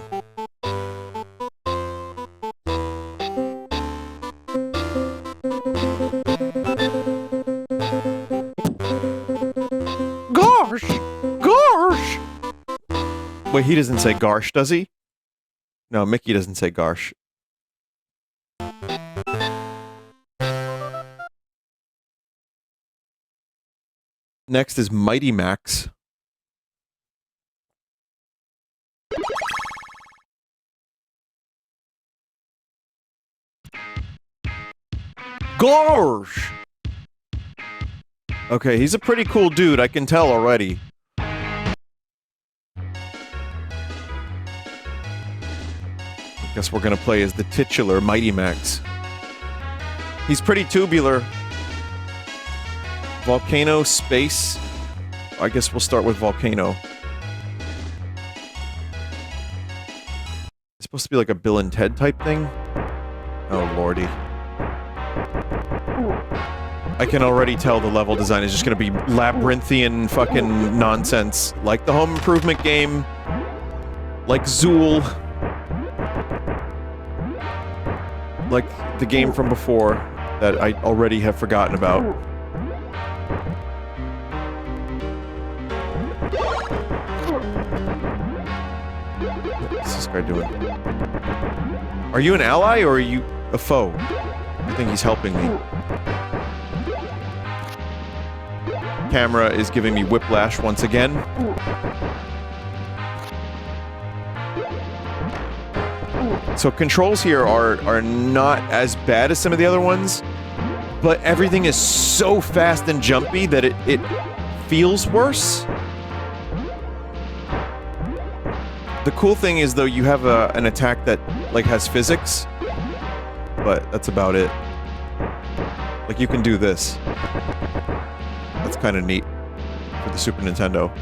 Gosh! Gosh! Wait, he doesn't say Garsh, does he? No, Mickey doesn't say Garsh. Next is Mighty Max. Garsh! Okay, he's a pretty cool dude, I can tell already. Guess we're gonna play as the titular Mighty Max. He's pretty tubular. Volcano, space. I guess we'll start with Volcano. It's supposed to be like a Bill and Ted type thing? Oh lordy. I can already tell the level design is just going to be labyrinthian fucking nonsense. Like the Home Improvement game. Like Zool. Like the game from before that I already have forgotten about. What's this guy doing? Are you an ally or are you a foe? I think he's helping me. Camera is giving me whiplash once again. So controls here are not as bad as some of the other ones, but everything is so fast and jumpy that it feels worse. The cool thing is, though, you have an attack that, like, has physics, but that's about it. Like, you can do this. That's kind of neat for the Super Nintendo.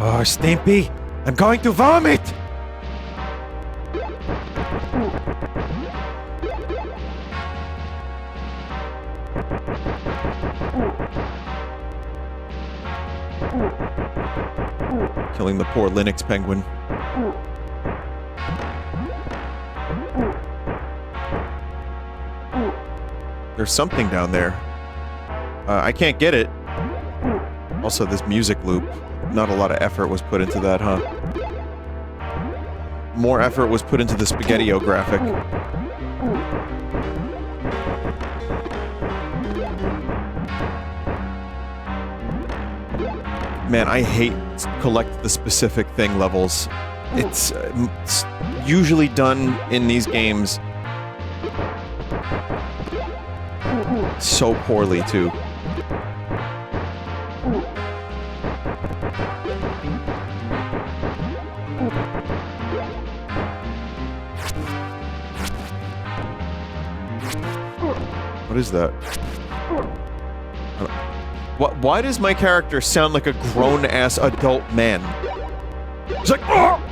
Oh, Stimpy! I'm going to vomit! Killing the poor Linux penguin. There's something down there. I can't get it. Also, this music loop. Not a lot of effort was put into that, huh? More effort was put into the Spaghetti-O graphic. Man, I hate collect the specific thing levels. It's usually done in these games so poorly, too. What is that? Why does my character sound like a grown-ass adult man? It's like, oh!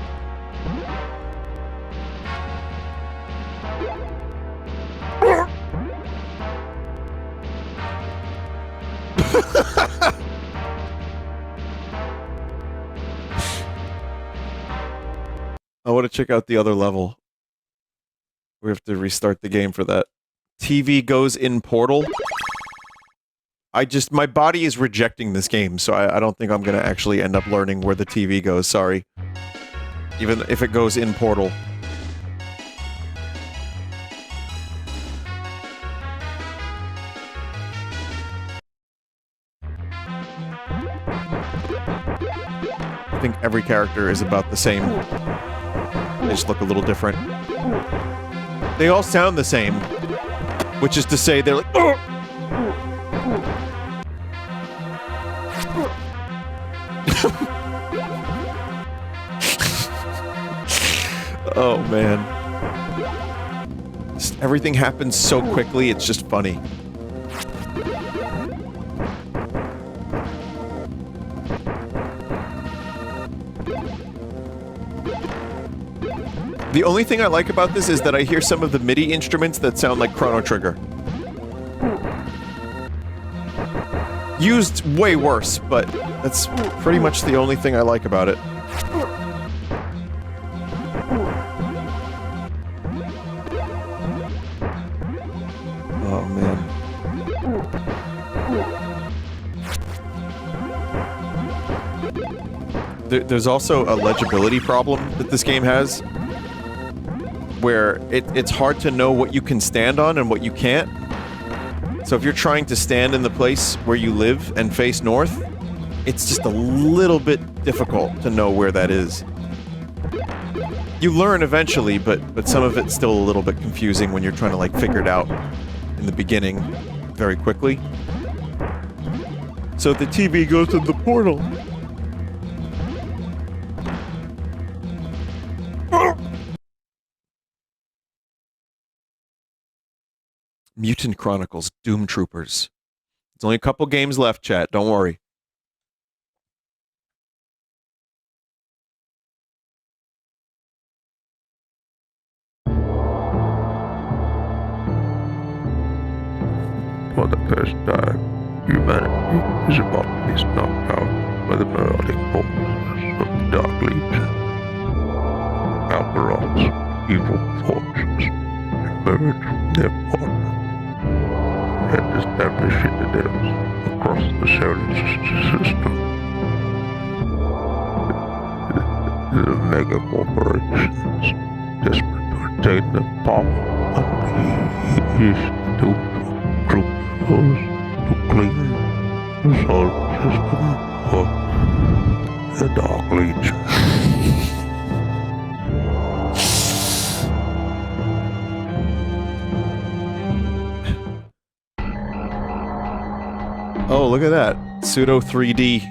I want to check out the other level. We have to restart the game for that. TV goes in portal. My body is rejecting this game, so I don't think I'm gonna actually end up learning where the TV goes, sorry. Even if it goes in portal. I think every character is about the same. They just look a little different. They all sound the same. Which is to say, they're like, oh! Oh, man. Everything happens so quickly, it's just funny. The only thing I like about this is that I hear some of the MIDI instruments that sound like Chrono Trigger. Used way worse, but that's pretty much the only thing I like about it. Oh, man. There's also a legibility problem that this game has, where it's hard to know what you can stand on and what you can't. So if you're trying to stand in the place where you live and face north, it's just a little bit difficult to know where that is. You learn eventually, but some of it's still a little bit confusing when you're trying to, like, figure it out in the beginning very quickly. So the TV goes to the portal. Mutant Chronicles Doom Troopers. There's only a couple games left, chat. Don't worry. For the first time, humanity is about to be snuffed out by the marauding forces of the Dark Legion. Alberon's evil forces emerge from their portal and establish citadels across the solar system. The mega corporations, desperate to retain their power, unleash the troopers to clean the solar system of the Dark Legion. Oh, look at that. Pseudo 3D.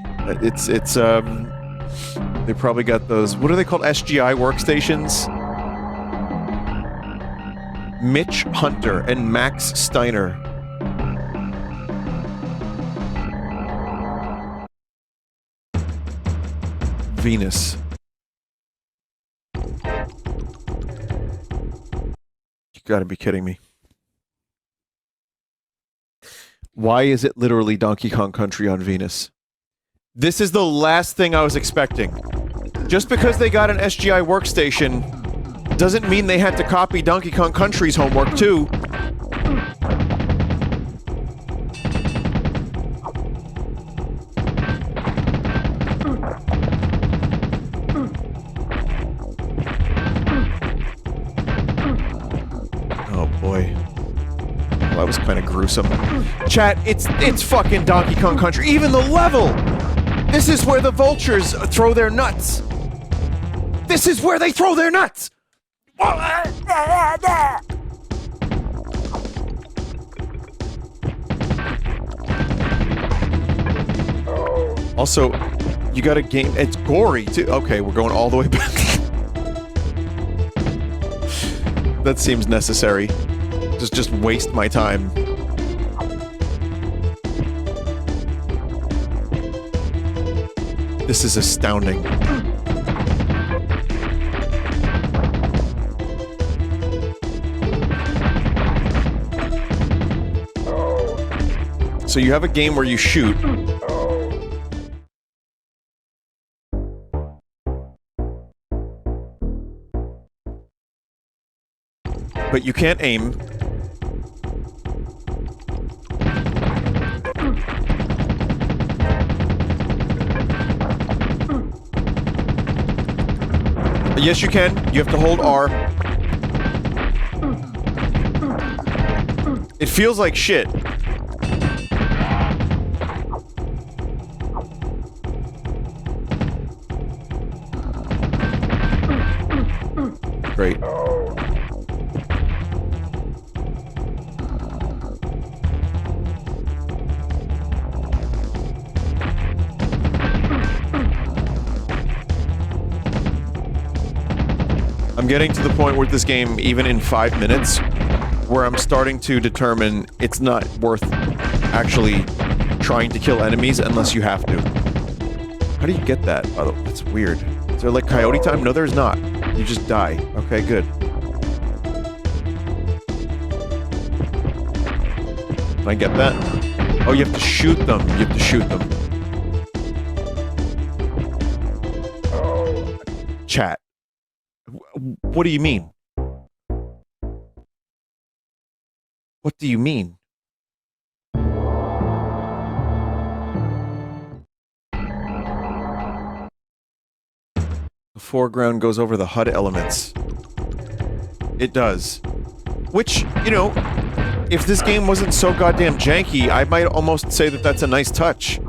They probably got those, what are they called? SGI workstations? Mitch Hunter and Max Steiner. Venus. You gotta be kidding me. Why is it literally Donkey Kong Country on Venus? This is the last thing I was expecting. Just because they got an SGI workstation doesn't mean they had to copy Donkey Kong Country's homework too. Oh boy. Well, that was kind of gruesome. Chat, it's fucking Donkey Kong Country. Even the level! This is where the vultures throw their nuts! This is where they throw their nuts! Also, you got a game... It's gory, too. Okay, we're going all the way back. That seems necessary. Just waste my time. This is astounding. So you have a game where you shoot. But you can't aim. Yes, you can. You have to hold R. It feels like shit. Great. I'm getting to the point with this game, even in 5 minutes, where I'm starting to determine it's not worth actually trying to kill enemies unless you have to. How do you get that? Oh, that's weird. Is there like coyote time? No, there's not. You just die. Okay, good. Can I get that? Oh, you have to shoot them. You have to shoot them. Chat. What do you mean? What do you mean? The foreground goes over the HUD elements. It does. Which, you know, if this game wasn't so goddamn janky, I might almost say that that's a nice touch.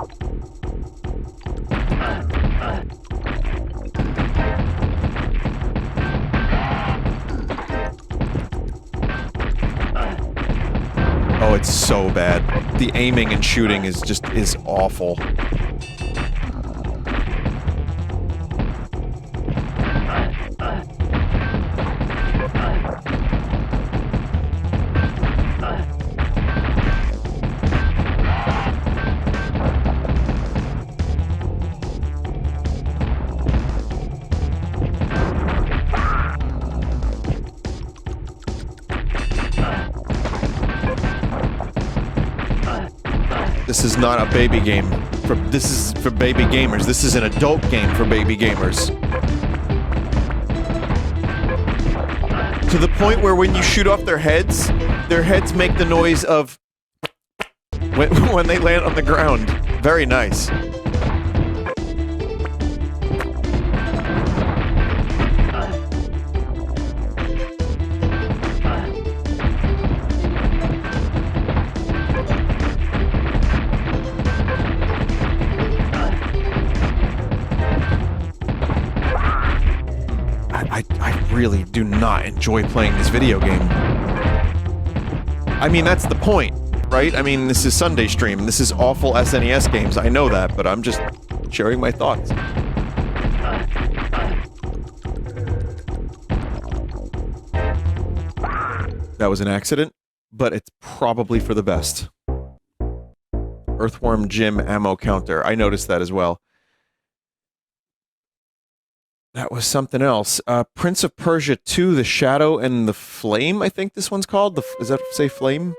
Oh, it's so bad. The aiming and shooting is awful. This is not a baby game. This is for baby gamers. This is an adult game for baby gamers. To the point where when you shoot off their heads make the noise of when they land on the ground. Very nice. I really do not enjoy playing this video game. I mean, that's the point, right? I mean, this is Sunday Stream. This is awful SNES games. I know that, but I'm just sharing my thoughts. That was an accident, but it's probably for the best. Earthworm Jim ammo counter. I noticed that as well. That was something else. Prince of Persia 2, The Shadow and the Flame, I think this one's called. Does that say Flame?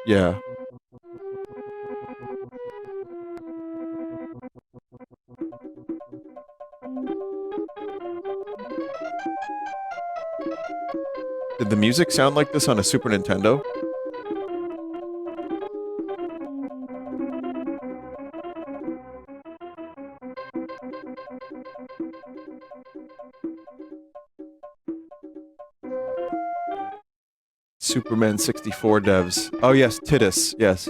Yeah. Did the music sound like this on a Super Nintendo? Superman 64 devs. Oh yes, Titus, yes.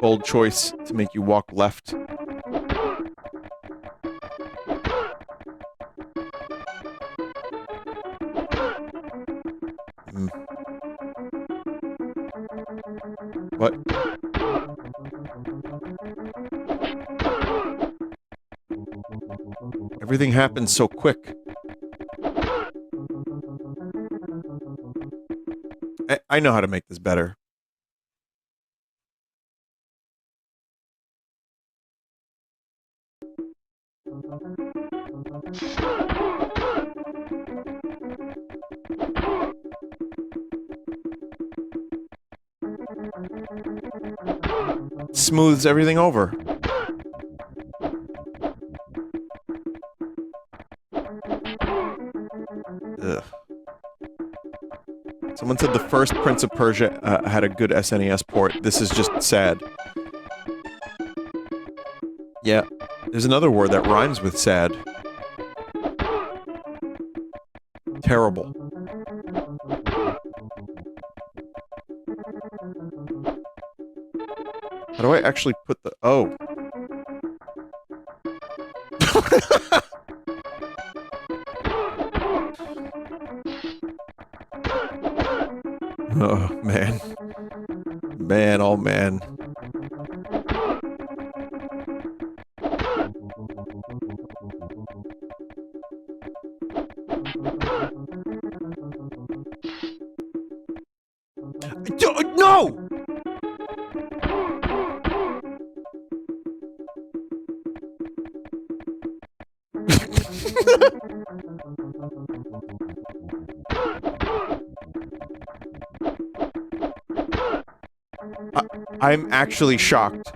Bold choice to make you walk left. What? Everything happens so quick. I know how to make this better. Smooths everything over. Ugh. Someone said the first Prince of Persia had a good SNES port. This is just sad. Yeah, there's another word that rhymes with sad. Terrible. How do I actually put the... Oh. Oh, man. Man, oh man. No! I'm actually shocked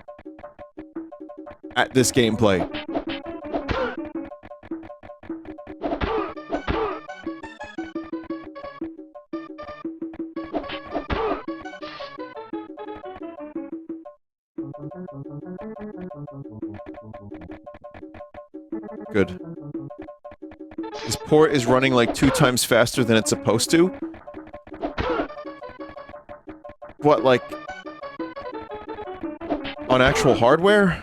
at this gameplay. Good. This port is running like 2 times faster than it's supposed to? What, like... on actual hardware?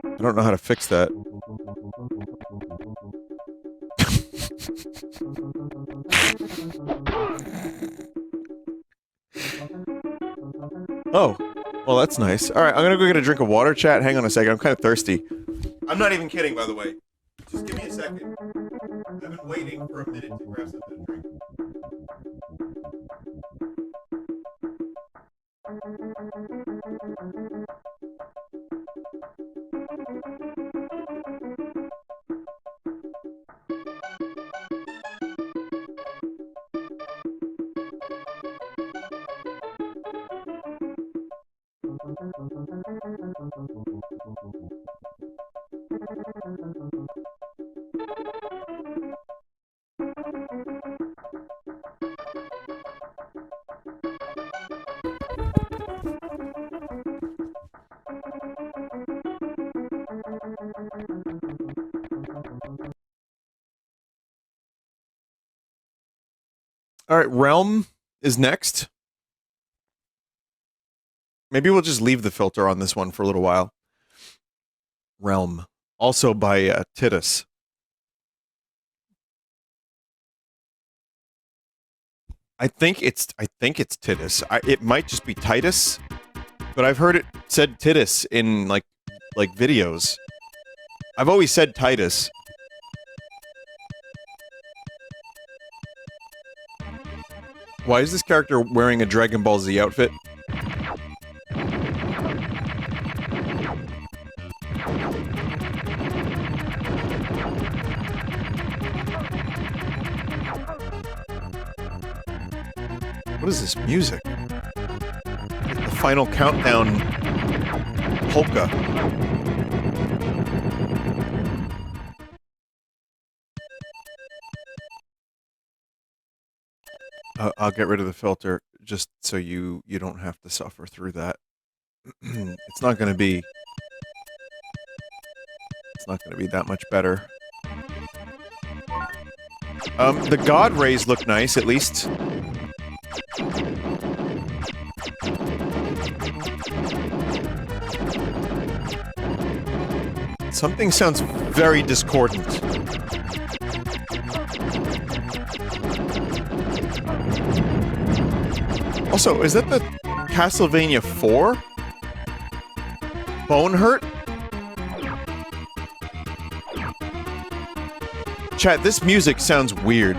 I don't know how to fix that. Oh, well that's nice. Alright, I'm gonna go get a drink of water, chat. Hang on a second, I'm kind of thirsty. I'm not even kidding, by the way. Just give me a second. I've been waiting for a minute to grab something to drink. All right, Realm is next. Maybe we'll just leave the filter on this one for a little while. Realm, also by Titus. I think it's Titus. It might just be Titus, but I've heard it said Titus in like videos. I've always said Titus. Why is this character wearing a Dragon Ball Z outfit? What is this music? The final countdown polka. I'll get rid of the filter just so you don't have to suffer through that. It's not going to be that much better. The God Rays look nice, at least. Something sounds very discordant. Also, is that the Castlevania 4? Bone Hurt? Chat, this music sounds weird.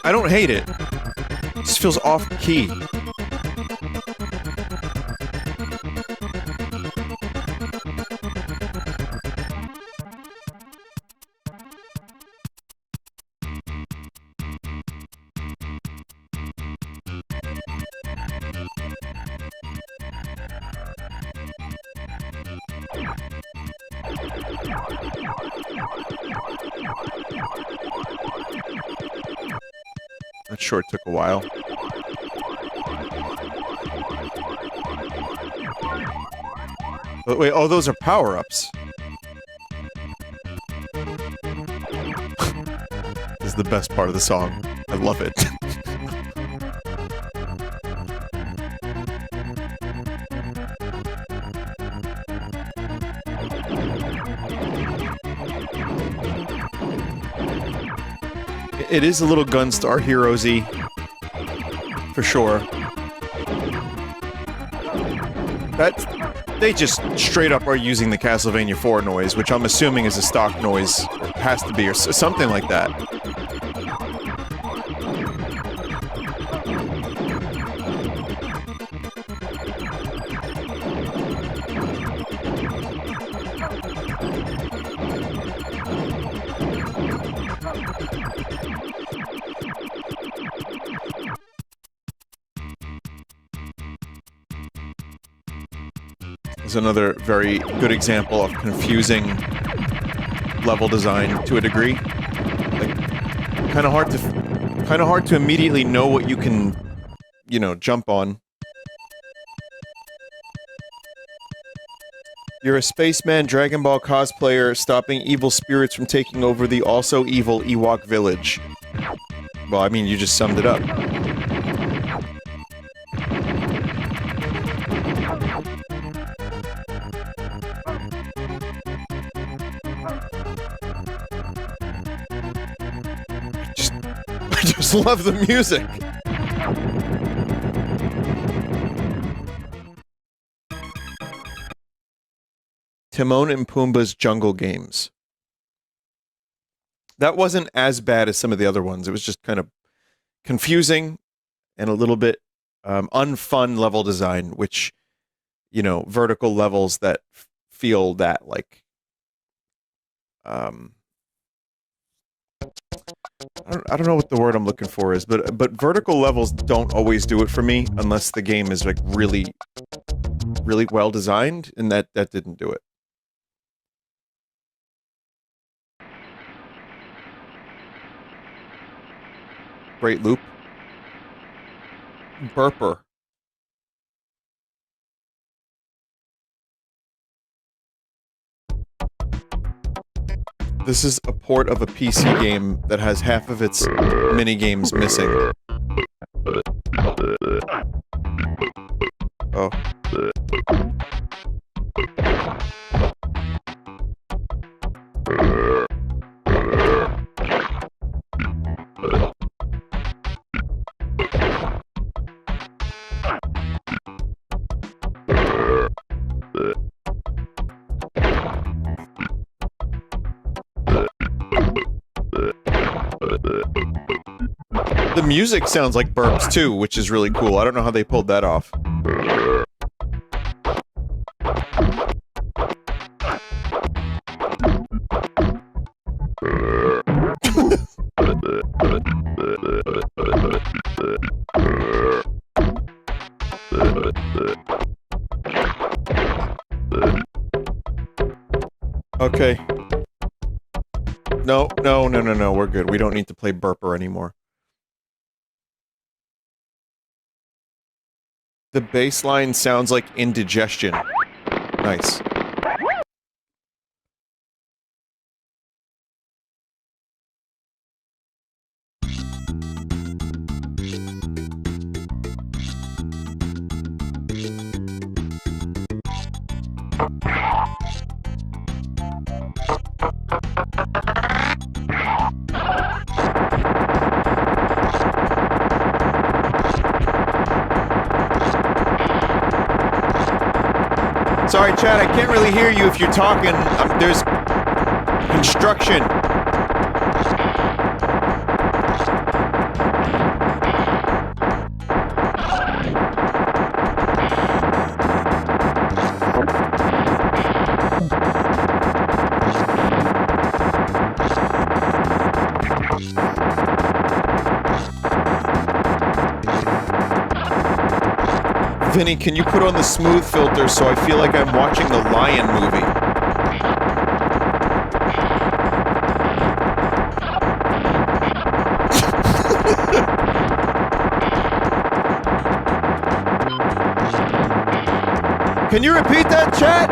I don't hate it. It just feels off-key. That sure took a while. But wait, oh, those are power-ups. This is the best part of the song. I love it. It is a little Gunstar Heroes-y, for sure. They just straight up are using the Castlevania 4 noise, which I'm assuming is a stock noise. It has to be, or something like that. Is another very good example of confusing level design to a degree. Like, kind of hard to immediately know what you can, you know, jump on. You're a spaceman Dragon Ball cosplayer stopping evil spirits from taking over the also evil Ewok village. Well, I mean, you just summed it up. I just love the music. Timon and Pumbaa's Jungle Games. That wasn't as bad as some of the other ones. It was just kind of confusing and a little bit unfun level design, which, you know, vertical levels that feel that like I don't know what the word I'm looking for is, but vertical levels don't always do it for me unless the game is like really well designed, and that didn't do it. Great loop. Burper. This is a port of a PC game that has half of its mini games missing. Oh. The music sounds like burps too, which is really cool. I don't know how they pulled that off. Okay. No, we're good. We don't need to play burper anymore. The bass line sounds like indigestion. Nice. Sorry, Chad, I can't really hear you if you're talking. There's construction. Vinny, can you put on the smooth filter so I feel like I'm watching the Lion movie? Can you repeat that, chat?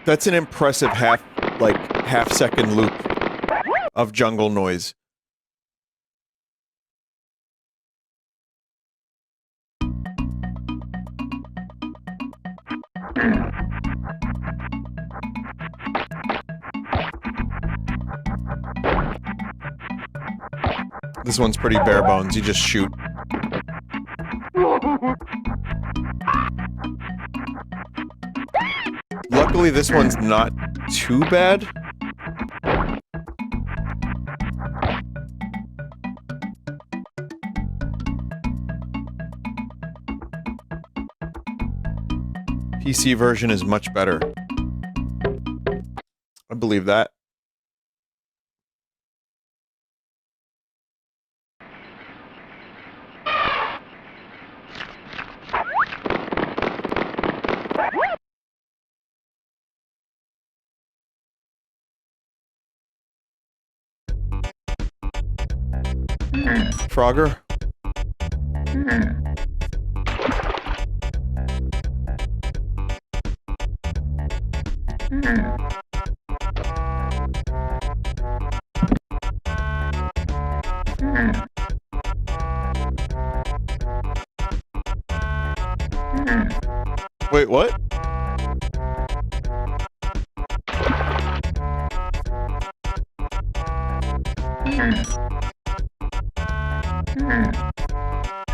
That's an impressive half-second loop of jungle noise. This one's pretty bare bones. You just shoot. Luckily, this one's not too bad. PC version is much better. I believe that. Frogger? Wait, what?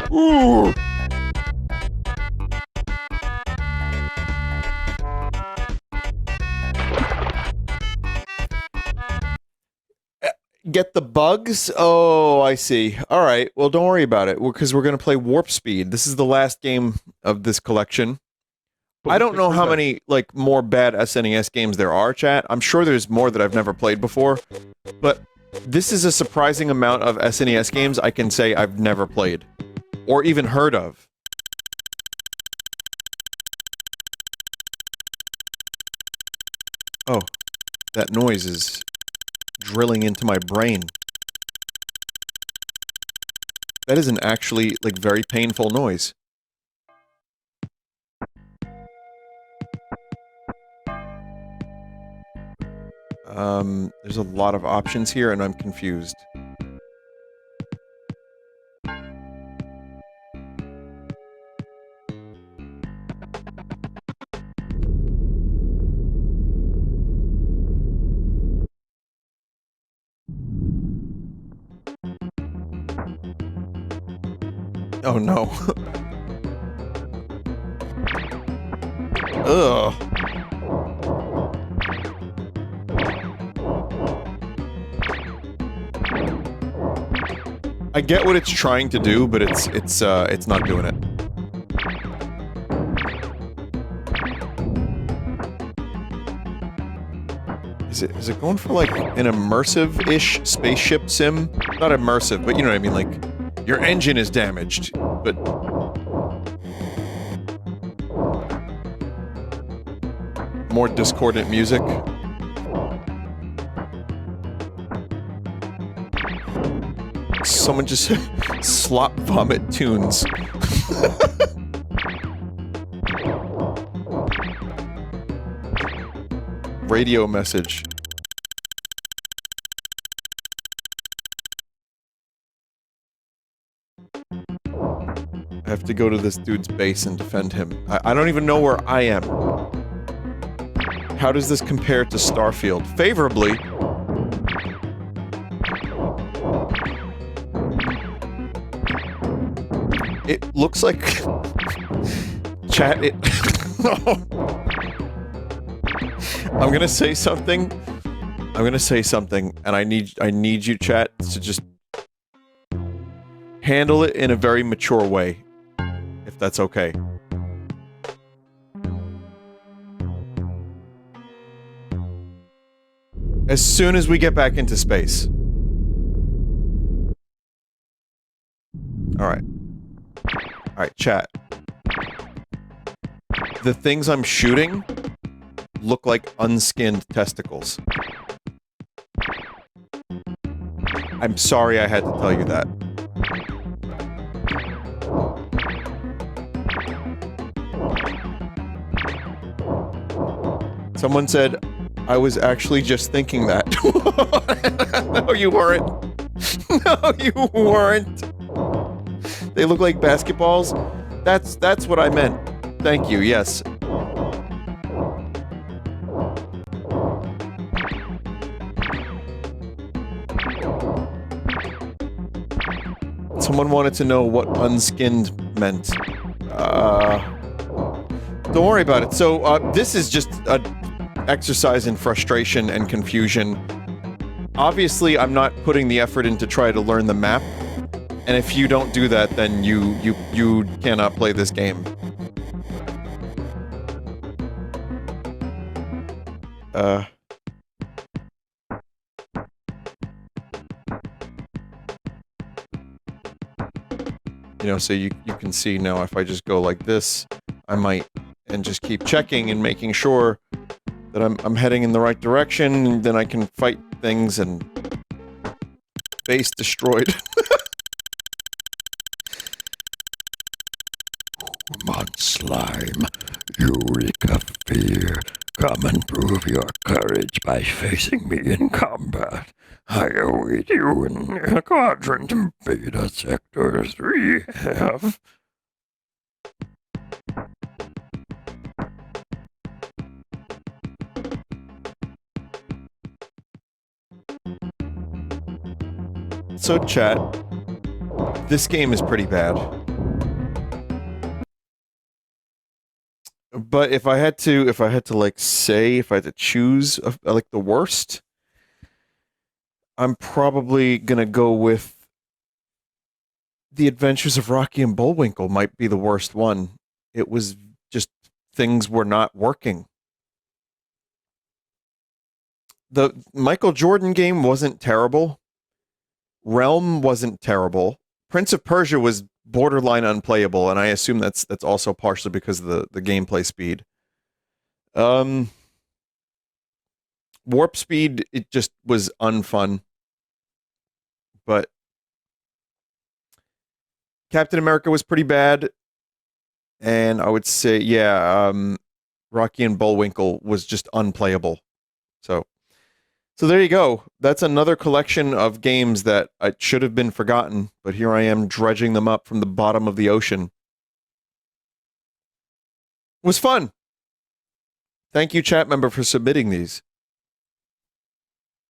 Ooh. Get the bugs? Oh, I see. All right. Well, don't worry about it because we're going to play Warp Speed. This is the last game of this collection. I don't know how many like more bad SNES games there are, chat. I'm sure there's more that I've never played before, but this is a surprising amount of SNES games I can say I've never played or even heard of. Oh, that noise is drilling into my brain. That is an actually, like, very painful noise. There's a lot of options here, and I'm confused. Oh no. Ugh. I get what it's trying to do, but it's not doing it. Is it going for like an immersive-ish spaceship sim? Not immersive, but you know what I mean, like your engine is damaged, but more discordant music. Someone just slop vomit tunes. Radio message. I have to go to this dude's base and defend him. I don't even know where I am. How does this compare to Starfield? Favorably. It looks like... Chat, it... I'm gonna say something. I'm gonna say something, and I need you, chat, to just... handle it in a very mature way. If that's okay. As soon as we get back into space. Alright. Alright, chat. The things I'm shooting look like unskinned testicles. I'm sorry I had to tell you that. Someone said, I was actually just thinking that. No, you weren't. No, you weren't. They look like basketballs? That's what I meant. Thank you, yes. Someone wanted to know what unskinned meant. Don't worry about it. So, this is just an exercise in frustration and confusion. Obviously, I'm not putting the effort in to try to learn the map. And if you don't do that, then you cannot play this game. You know, so you can see now if I just go like this, I might, and just keep checking and making sure that I'm heading in the right direction, and then I can fight things and... Base destroyed. Come on, slime. You reek of fear. Come and prove your courage by facing me in combat. I await you in Quadrant Beta Sector 3F. So, chat, this game is pretty bad. But if I had to, like, say, if I had to choose, like, the worst, I'm probably gonna go with The Adventures of Rocky and Bullwinkle might be the worst one. It was just things were not working. The Michael Jordan game wasn't terrible. Realm wasn't terrible. Prince of Persia was borderline unplayable, and I assume that's also partially because of the gameplay speed. Warp Speed, it just was unfun. But Captain America was pretty bad. And I would say, Rocky and Bullwinkle was just unplayable. So there you go. That's another collection of games that I should have been forgotten, but here I am dredging them up from the bottom of the ocean. It was fun. Thank you, chat member, for submitting these.